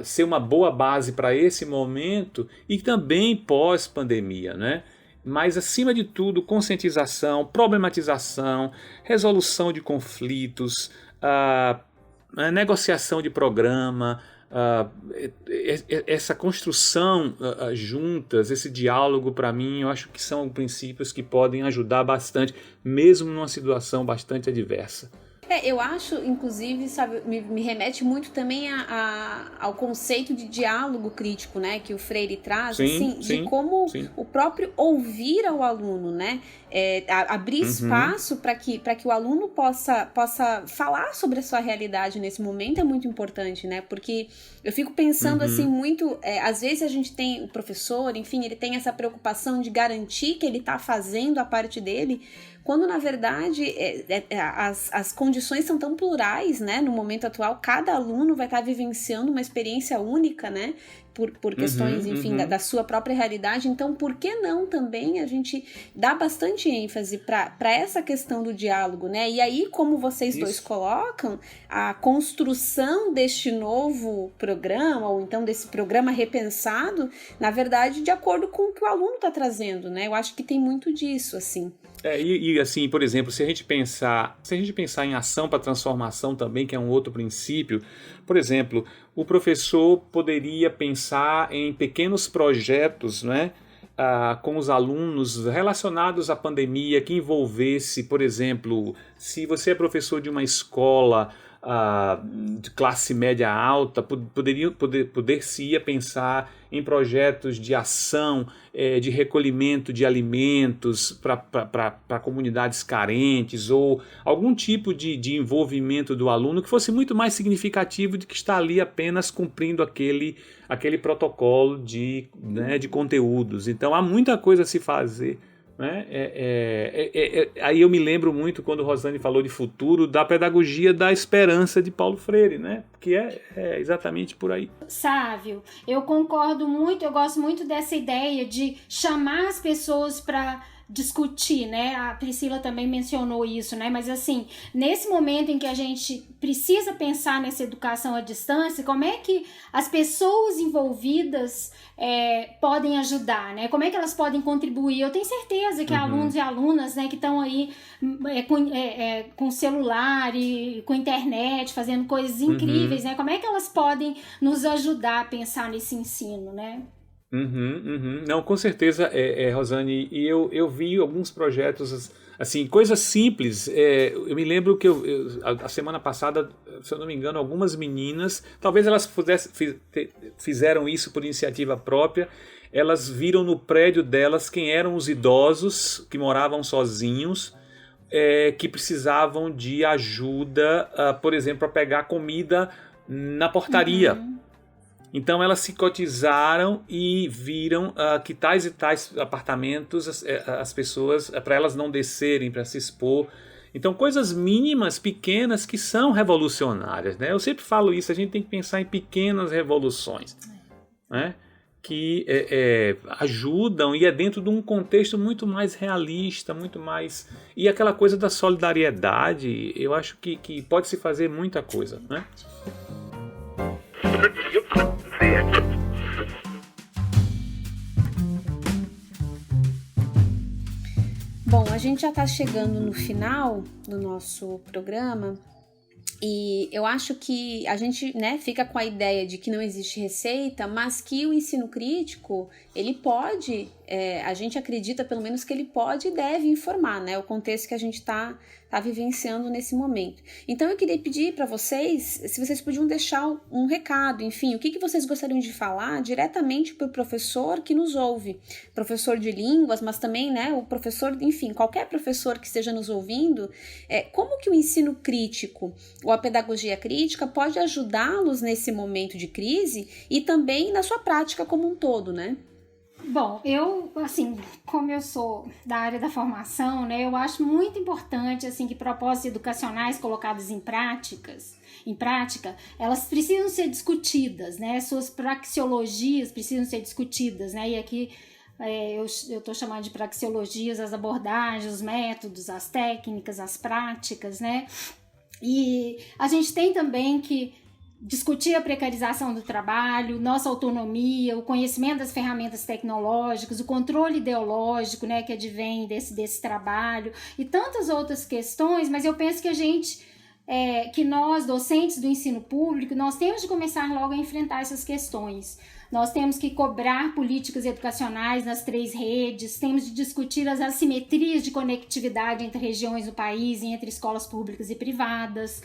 Speaker 14: ser uma boa base para esse momento e também pós-pandemia, né? Mas, acima de tudo, conscientização, problematização, resolução de conflitos, negociação de programa, essa construção juntas, esse diálogo, para mim, eu acho que são princípios que podem ajudar bastante, mesmo numa situação bastante adversa.
Speaker 12: Eu acho, inclusive, sabe, me remete muito também ao conceito de diálogo crítico, né, que o Freire traz, de como o próprio ouvir ao aluno, né, abrir espaço para que o aluno possa falar sobre a sua realidade nesse momento é muito importante, né, porque eu fico pensando assim muito, às vezes a gente tem o professor, enfim, ele tem essa preocupação de garantir que ele está fazendo a parte dele, quando na verdade as condições são tão plurais, né? No momento atual, cada aluno vai estar vivenciando uma experiência única, né? Por questões, enfim, da sua própria realidade. Então, por que não também a gente dá bastante ênfase para essa questão do diálogo, né? E aí, como vocês dois colocam, a construção deste novo programa, ou então desse programa repensado, na verdade, de acordo com o que o aluno está trazendo, né? Eu acho que tem muito disso, assim.
Speaker 14: E assim, por exemplo, se a gente pensar em ação para transformação também, que é um outro princípio, por exemplo, o professor poderia pensar em pequenos projetos, né, com os alunos relacionados à pandemia, que envolvesse, por exemplo, se você é professor de uma escola de classe média alta, poder-se-ia pensar em projetos de ação, de recolhimento de alimentos para comunidades carentes, ou algum tipo de envolvimento do aluno que fosse muito mais significativo do que estar ali apenas cumprindo aquele protocolo de conteúdos. Então há muita coisa a se fazer. Né? Aí eu me lembro muito, quando Rosane falou de futuro, da pedagogia da esperança de Paulo Freire, né? Que é exatamente por aí.
Speaker 13: Sávio, eu concordo muito, eu gosto muito dessa ideia de chamar as pessoas para discutir, né? A Priscila também mencionou isso, né? Mas assim, nesse momento em que a gente precisa pensar nessa educação à distância, como é que as pessoas envolvidas podem ajudar, né? Como é que elas podem contribuir? Eu tenho certeza que alunos e alunas, né, que estão aí com celular e com internet, fazendo coisas incríveis, né? Como é que elas podem nos ajudar a pensar nesse ensino, né?
Speaker 14: Não, com certeza, Rosane, e eu vi alguns projetos, assim, coisas simples. Eu me lembro que a semana passada, se eu não me engano, algumas meninas, talvez elas fizeram isso por iniciativa própria, elas viram no prédio delas quem eram os idosos que moravam sozinhos, que precisavam de ajuda, por exemplo, para pegar comida na portaria. Então elas se cotizaram e viram que tais e tais apartamentos, as pessoas, para elas não descerem, para se expor. Então coisas mínimas, pequenas, que são revolucionárias, né? Eu sempre falo isso, a gente tem que pensar em pequenas revoluções, né? Que ajudam, e é dentro de um contexto muito mais realista, muito mais... E aquela coisa da solidariedade, eu acho que pode se fazer muita coisa, né?
Speaker 12: Bom, a gente já está chegando no final do nosso programa e eu acho que a gente, né, fica com a ideia de que não existe receita, mas que o ensino crítico, ele pode, a gente acredita pelo menos que ele pode e deve informar, né, o contexto que a gente está vivenciando nesse momento. Então eu queria pedir para vocês, se vocês podiam deixar um recado, enfim, o que vocês gostariam de falar diretamente para o professor que nos ouve, professor de línguas, mas também, né, o professor, enfim, qualquer professor que esteja nos ouvindo, como que o ensino crítico ou a pedagogia crítica pode ajudá-los nesse momento de crise e também na sua prática como um todo, né?
Speaker 13: Bom, eu, assim, como eu sou da área da formação, né, eu acho muito importante, assim, que propostas educacionais colocadas em prática, elas precisam ser discutidas, né, suas praxeologias precisam ser discutidas, né, e aqui eu estou chamando de praxeologias as abordagens, os métodos, as técnicas, as práticas, né, E a gente tem também que discutir a precarização do trabalho, nossa autonomia, o conhecimento das ferramentas tecnológicas, o controle ideológico, né, que advém desse trabalho e tantas outras questões, mas eu penso que que nós, docentes do ensino público, nós temos de começar logo a enfrentar essas questões. Nós temos que cobrar políticas educacionais nas 3 redes, temos de discutir as assimetrias de conectividade entre regiões do país e entre escolas públicas e privadas.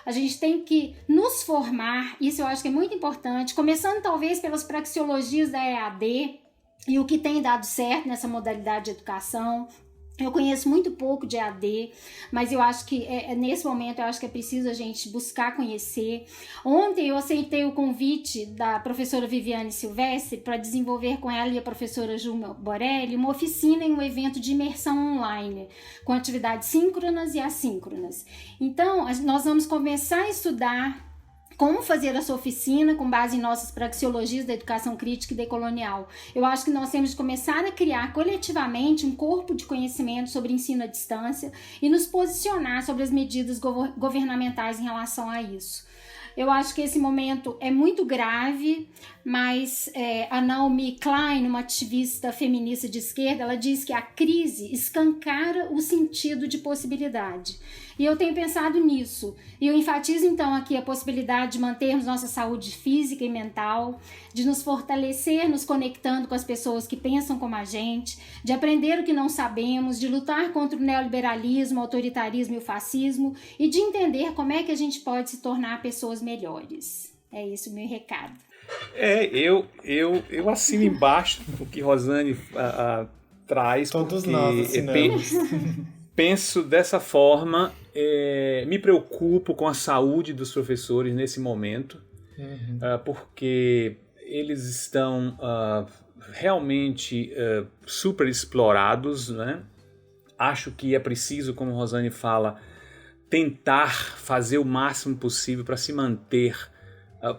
Speaker 13: A gente tem que nos formar, isso eu acho que é muito importante, começando talvez pelas praxeologias da EAD e o que tem dado certo nessa modalidade de educação. Eu conheço muito pouco de EAD, mas eu acho que nesse momento eu acho que é preciso a gente buscar conhecer. Ontem eu aceitei o convite da professora Viviane Silvestre para desenvolver com ela e a professora Júlia Borelli uma oficina em um evento de imersão online, com atividades síncronas e assíncronas. Então, nós vamos começar a estudar como fazer essa oficina com base em nossas praxeologias da educação crítica e decolonial. Eu acho que nós temos de começar a criar coletivamente um corpo de conhecimento sobre ensino à distância e nos posicionar sobre as medidas governamentais em relação a isso. Eu acho que esse momento é muito grave, mas a Naomi Klein, uma ativista feminista de esquerda, ela diz que a crise escancara o sentido de possibilidade. E eu tenho pensado nisso. E eu enfatizo então aqui a possibilidade de mantermos nossa saúde física e mental, de nos fortalecer nos conectando com as pessoas que pensam como a gente, de aprender o que não sabemos, de lutar contra o neoliberalismo, o autoritarismo e o fascismo e de entender como é que a gente pode se tornar pessoas melhores. É isso o meu recado.
Speaker 14: Eu assino embaixo o que Rosane traz.
Speaker 11: Todos nós assinamos.
Speaker 14: Penso dessa forma, me preocupo com a saúde dos professores nesse momento, porque eles estão realmente super explorados, né? Acho que é preciso, como Rosane fala, tentar fazer o máximo possível para se manter,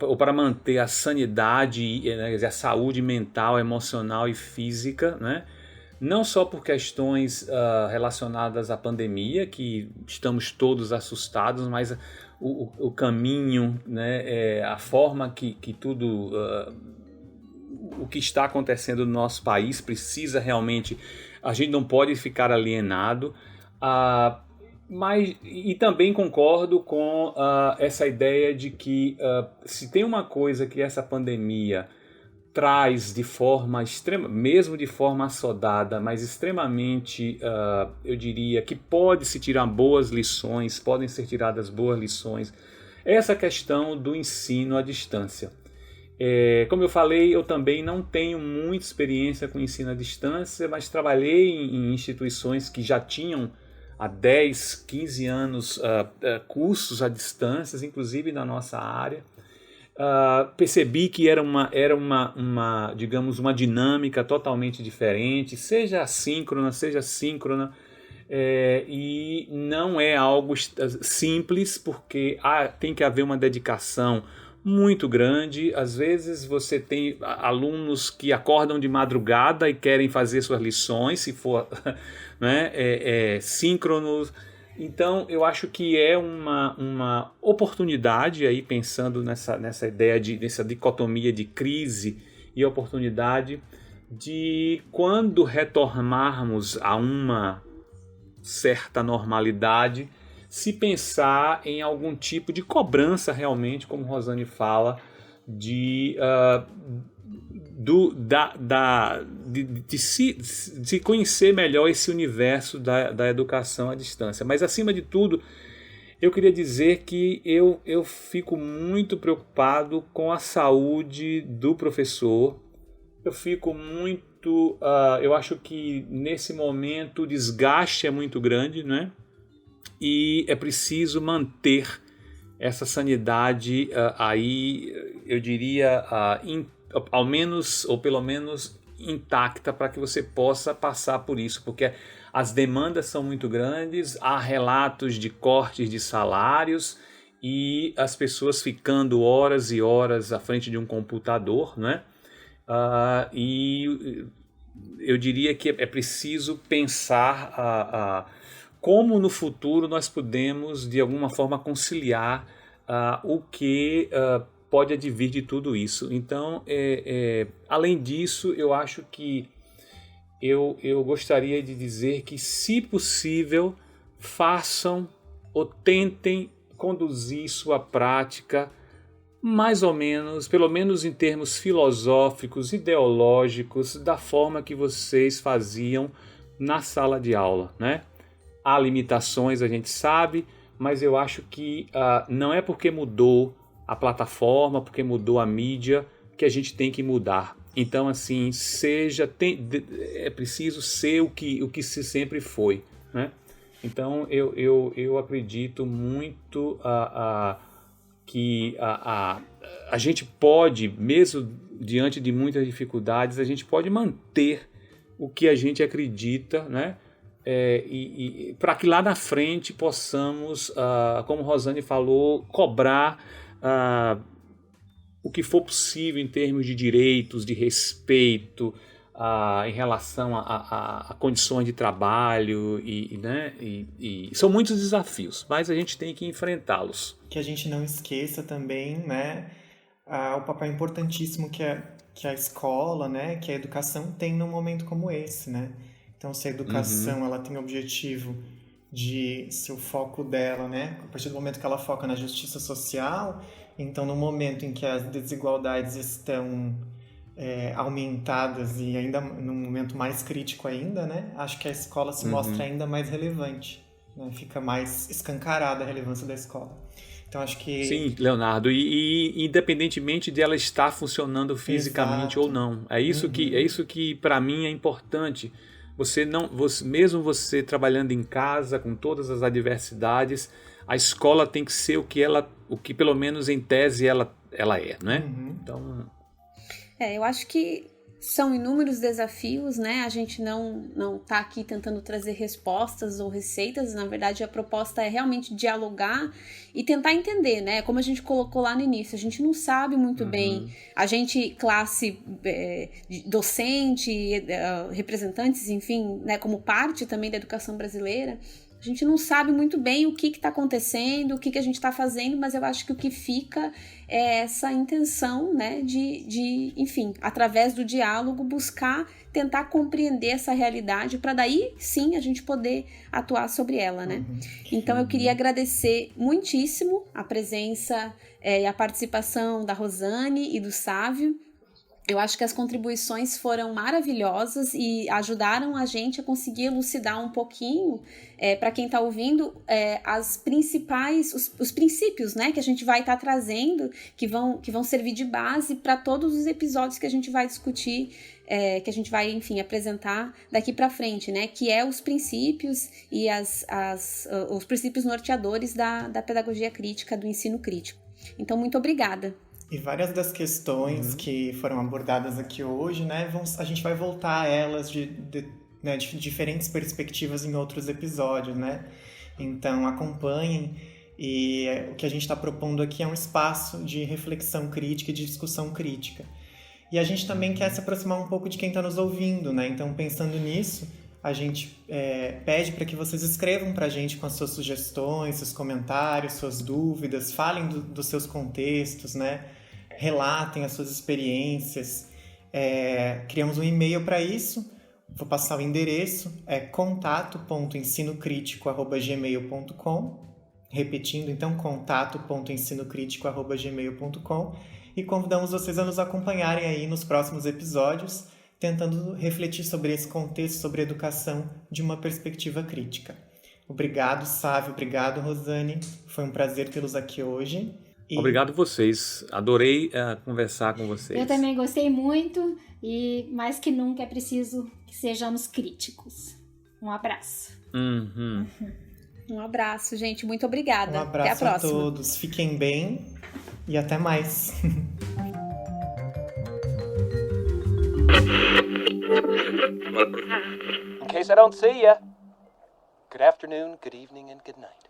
Speaker 14: ou para manter a sanidade, né, a saúde mental, emocional e física, né? Não só por questões relacionadas à pandemia, que estamos todos assustados, mas o caminho, né, a forma que tudo, o que está acontecendo no nosso país precisa realmente, a gente não pode ficar alienado, e também concordo com essa ideia de que se tem uma coisa que essa pandemia traz de forma extrema, mesmo de forma assodada, mas extremamente, eu diria, que podem ser tiradas boas lições, essa questão do ensino à distância. Como eu falei, eu também não tenho muita experiência com ensino à distância, mas trabalhei em instituições que já tinham há 10, 15 anos cursos à distância, inclusive na nossa área. Percebi que era uma digamos, uma dinâmica totalmente diferente, seja assíncrona, seja síncrona, e não é algo simples, porque tem que haver uma dedicação muito grande. Às vezes você tem alunos que acordam de madrugada e querem fazer suas lições, se for né, síncronos. Então, eu acho que é uma oportunidade, aí pensando nessa ideia, nessa dicotomia de crise e oportunidade, de quando retornarmos a uma certa normalidade, se pensar em algum tipo de cobrança realmente, como Rosane fala, de se conhecer melhor esse universo da educação à distância. Mas, acima de tudo, eu queria dizer que eu fico muito preocupado com a saúde do professor. Eu fico muito... eu acho que, nesse momento, o desgaste é muito grande, né? E é preciso manter essa sanidade aí, eu diria, ao menos, ou pelo menos intacta, para que você possa passar por isso, porque as demandas são muito grandes, há relatos de cortes de salários e as pessoas ficando horas e horas à frente de um computador, né? E eu diria que é preciso pensar como no futuro nós podemos, de alguma forma, conciliar o que pode advir de tudo isso. Então, além disso, eu acho que eu gostaria de dizer que, se possível, façam ou tentem conduzir sua prática mais ou menos, pelo menos em termos filosóficos, ideológicos, da forma que vocês faziam na sala de aula, né? Há limitações, a gente sabe, mas eu acho que não é porque mudou a plataforma, porque mudou a mídia, que a gente tem que mudar. Então, assim, é preciso ser o que se sempre foi, né? Então, eu acredito muito que a gente pode, mesmo diante de muitas dificuldades, a gente pode manter o que a gente acredita, né? E para que lá na frente possamos, como Rosane falou, cobrar o que for possível em termos de direitos, de respeito, em relação a condições de trabalho, né? E são muitos desafios, mas a gente tem que enfrentá-los.
Speaker 11: Que a gente não esqueça também, né, o papel importantíssimo que a escola, né, que a educação tem num momento como esse, né? Então, se a educação ela tem o objetivo de ser o foco dela, né, a partir do momento que ela foca na justiça social, então no momento em que as desigualdades estão aumentadas e ainda num momento mais crítico ainda, né, acho que a escola se mostra ainda mais relevante, né, fica mais escancarada a relevância da escola. Então, acho que... Sim,
Speaker 14: Leonardo, e independentemente de ela estar funcionando fisicamente ou não, é isso que para mim é importante. Mesmo você trabalhando em casa com todas as adversidades, a escola tem que ser o que pelo menos em tese ela é, né? Então,
Speaker 12: eu acho que são inúmeros desafios, né? A gente não está aqui tentando trazer respostas ou receitas. Na verdade, a proposta é realmente dialogar e tentar entender, né? Como a gente colocou lá no início, a gente não sabe muito bem. A gente, classe docente, representantes, enfim, né? Como parte também da educação brasileira, a gente não sabe muito bem o que está acontecendo, o que a gente está fazendo, mas eu acho que o que fica é essa intenção, né, de, enfim, através do diálogo, buscar, tentar compreender essa realidade para daí, sim, a gente poder atuar sobre ela, né? Então, eu queria agradecer muitíssimo a presença e a participação da Rosane e do Sávio. Eu acho que as contribuições foram maravilhosas e ajudaram a gente a conseguir elucidar um pouquinho, para quem está ouvindo, os princípios, né, que a gente vai estar trazendo, que vão servir de base para todos os episódios que a gente vai discutir, que a gente vai, enfim, apresentar daqui para frente, né, que é os princípios e os princípios norteadores da pedagogia crítica, do ensino crítico. Então, muito obrigada.
Speaker 11: E várias das questões que foram abordadas aqui hoje, né, a gente vai voltar a elas de diferentes perspectivas em outros episódios, né? Então acompanhem, e o que a gente está propondo aqui é um espaço de reflexão crítica e de discussão crítica. E a gente também quer se aproximar um pouco de quem está nos ouvindo, né? Então, pensando nisso, a gente pede para que vocês escrevam para a gente com as suas sugestões, seus comentários, suas dúvidas, falem dos seus contextos, né? Relatem as suas experiências. Criamos um e-mail para isso, vou passar o endereço, é contato.ensinocritico@gmail.com, repetindo então, contato.ensinocritico@gmail.com, e convidamos vocês a nos acompanharem aí nos próximos episódios, tentando refletir sobre esse contexto, sobre educação, de uma perspectiva crítica. Obrigado, Sávio. Obrigado, Rosane. Foi um prazer tê-los aqui hoje.
Speaker 14: Obrigado vocês. Adorei conversar com vocês.
Speaker 13: Eu também gostei muito e, mais que nunca, é preciso que sejamos críticos. Um abraço.
Speaker 12: Um abraço, gente. Muito obrigada.
Speaker 11: Um abraço.
Speaker 12: Até a próxima.
Speaker 11: A todos. Fiquem bem e até mais.
Speaker 6: In case I don't see ya, good afternoon, good evening, and good night.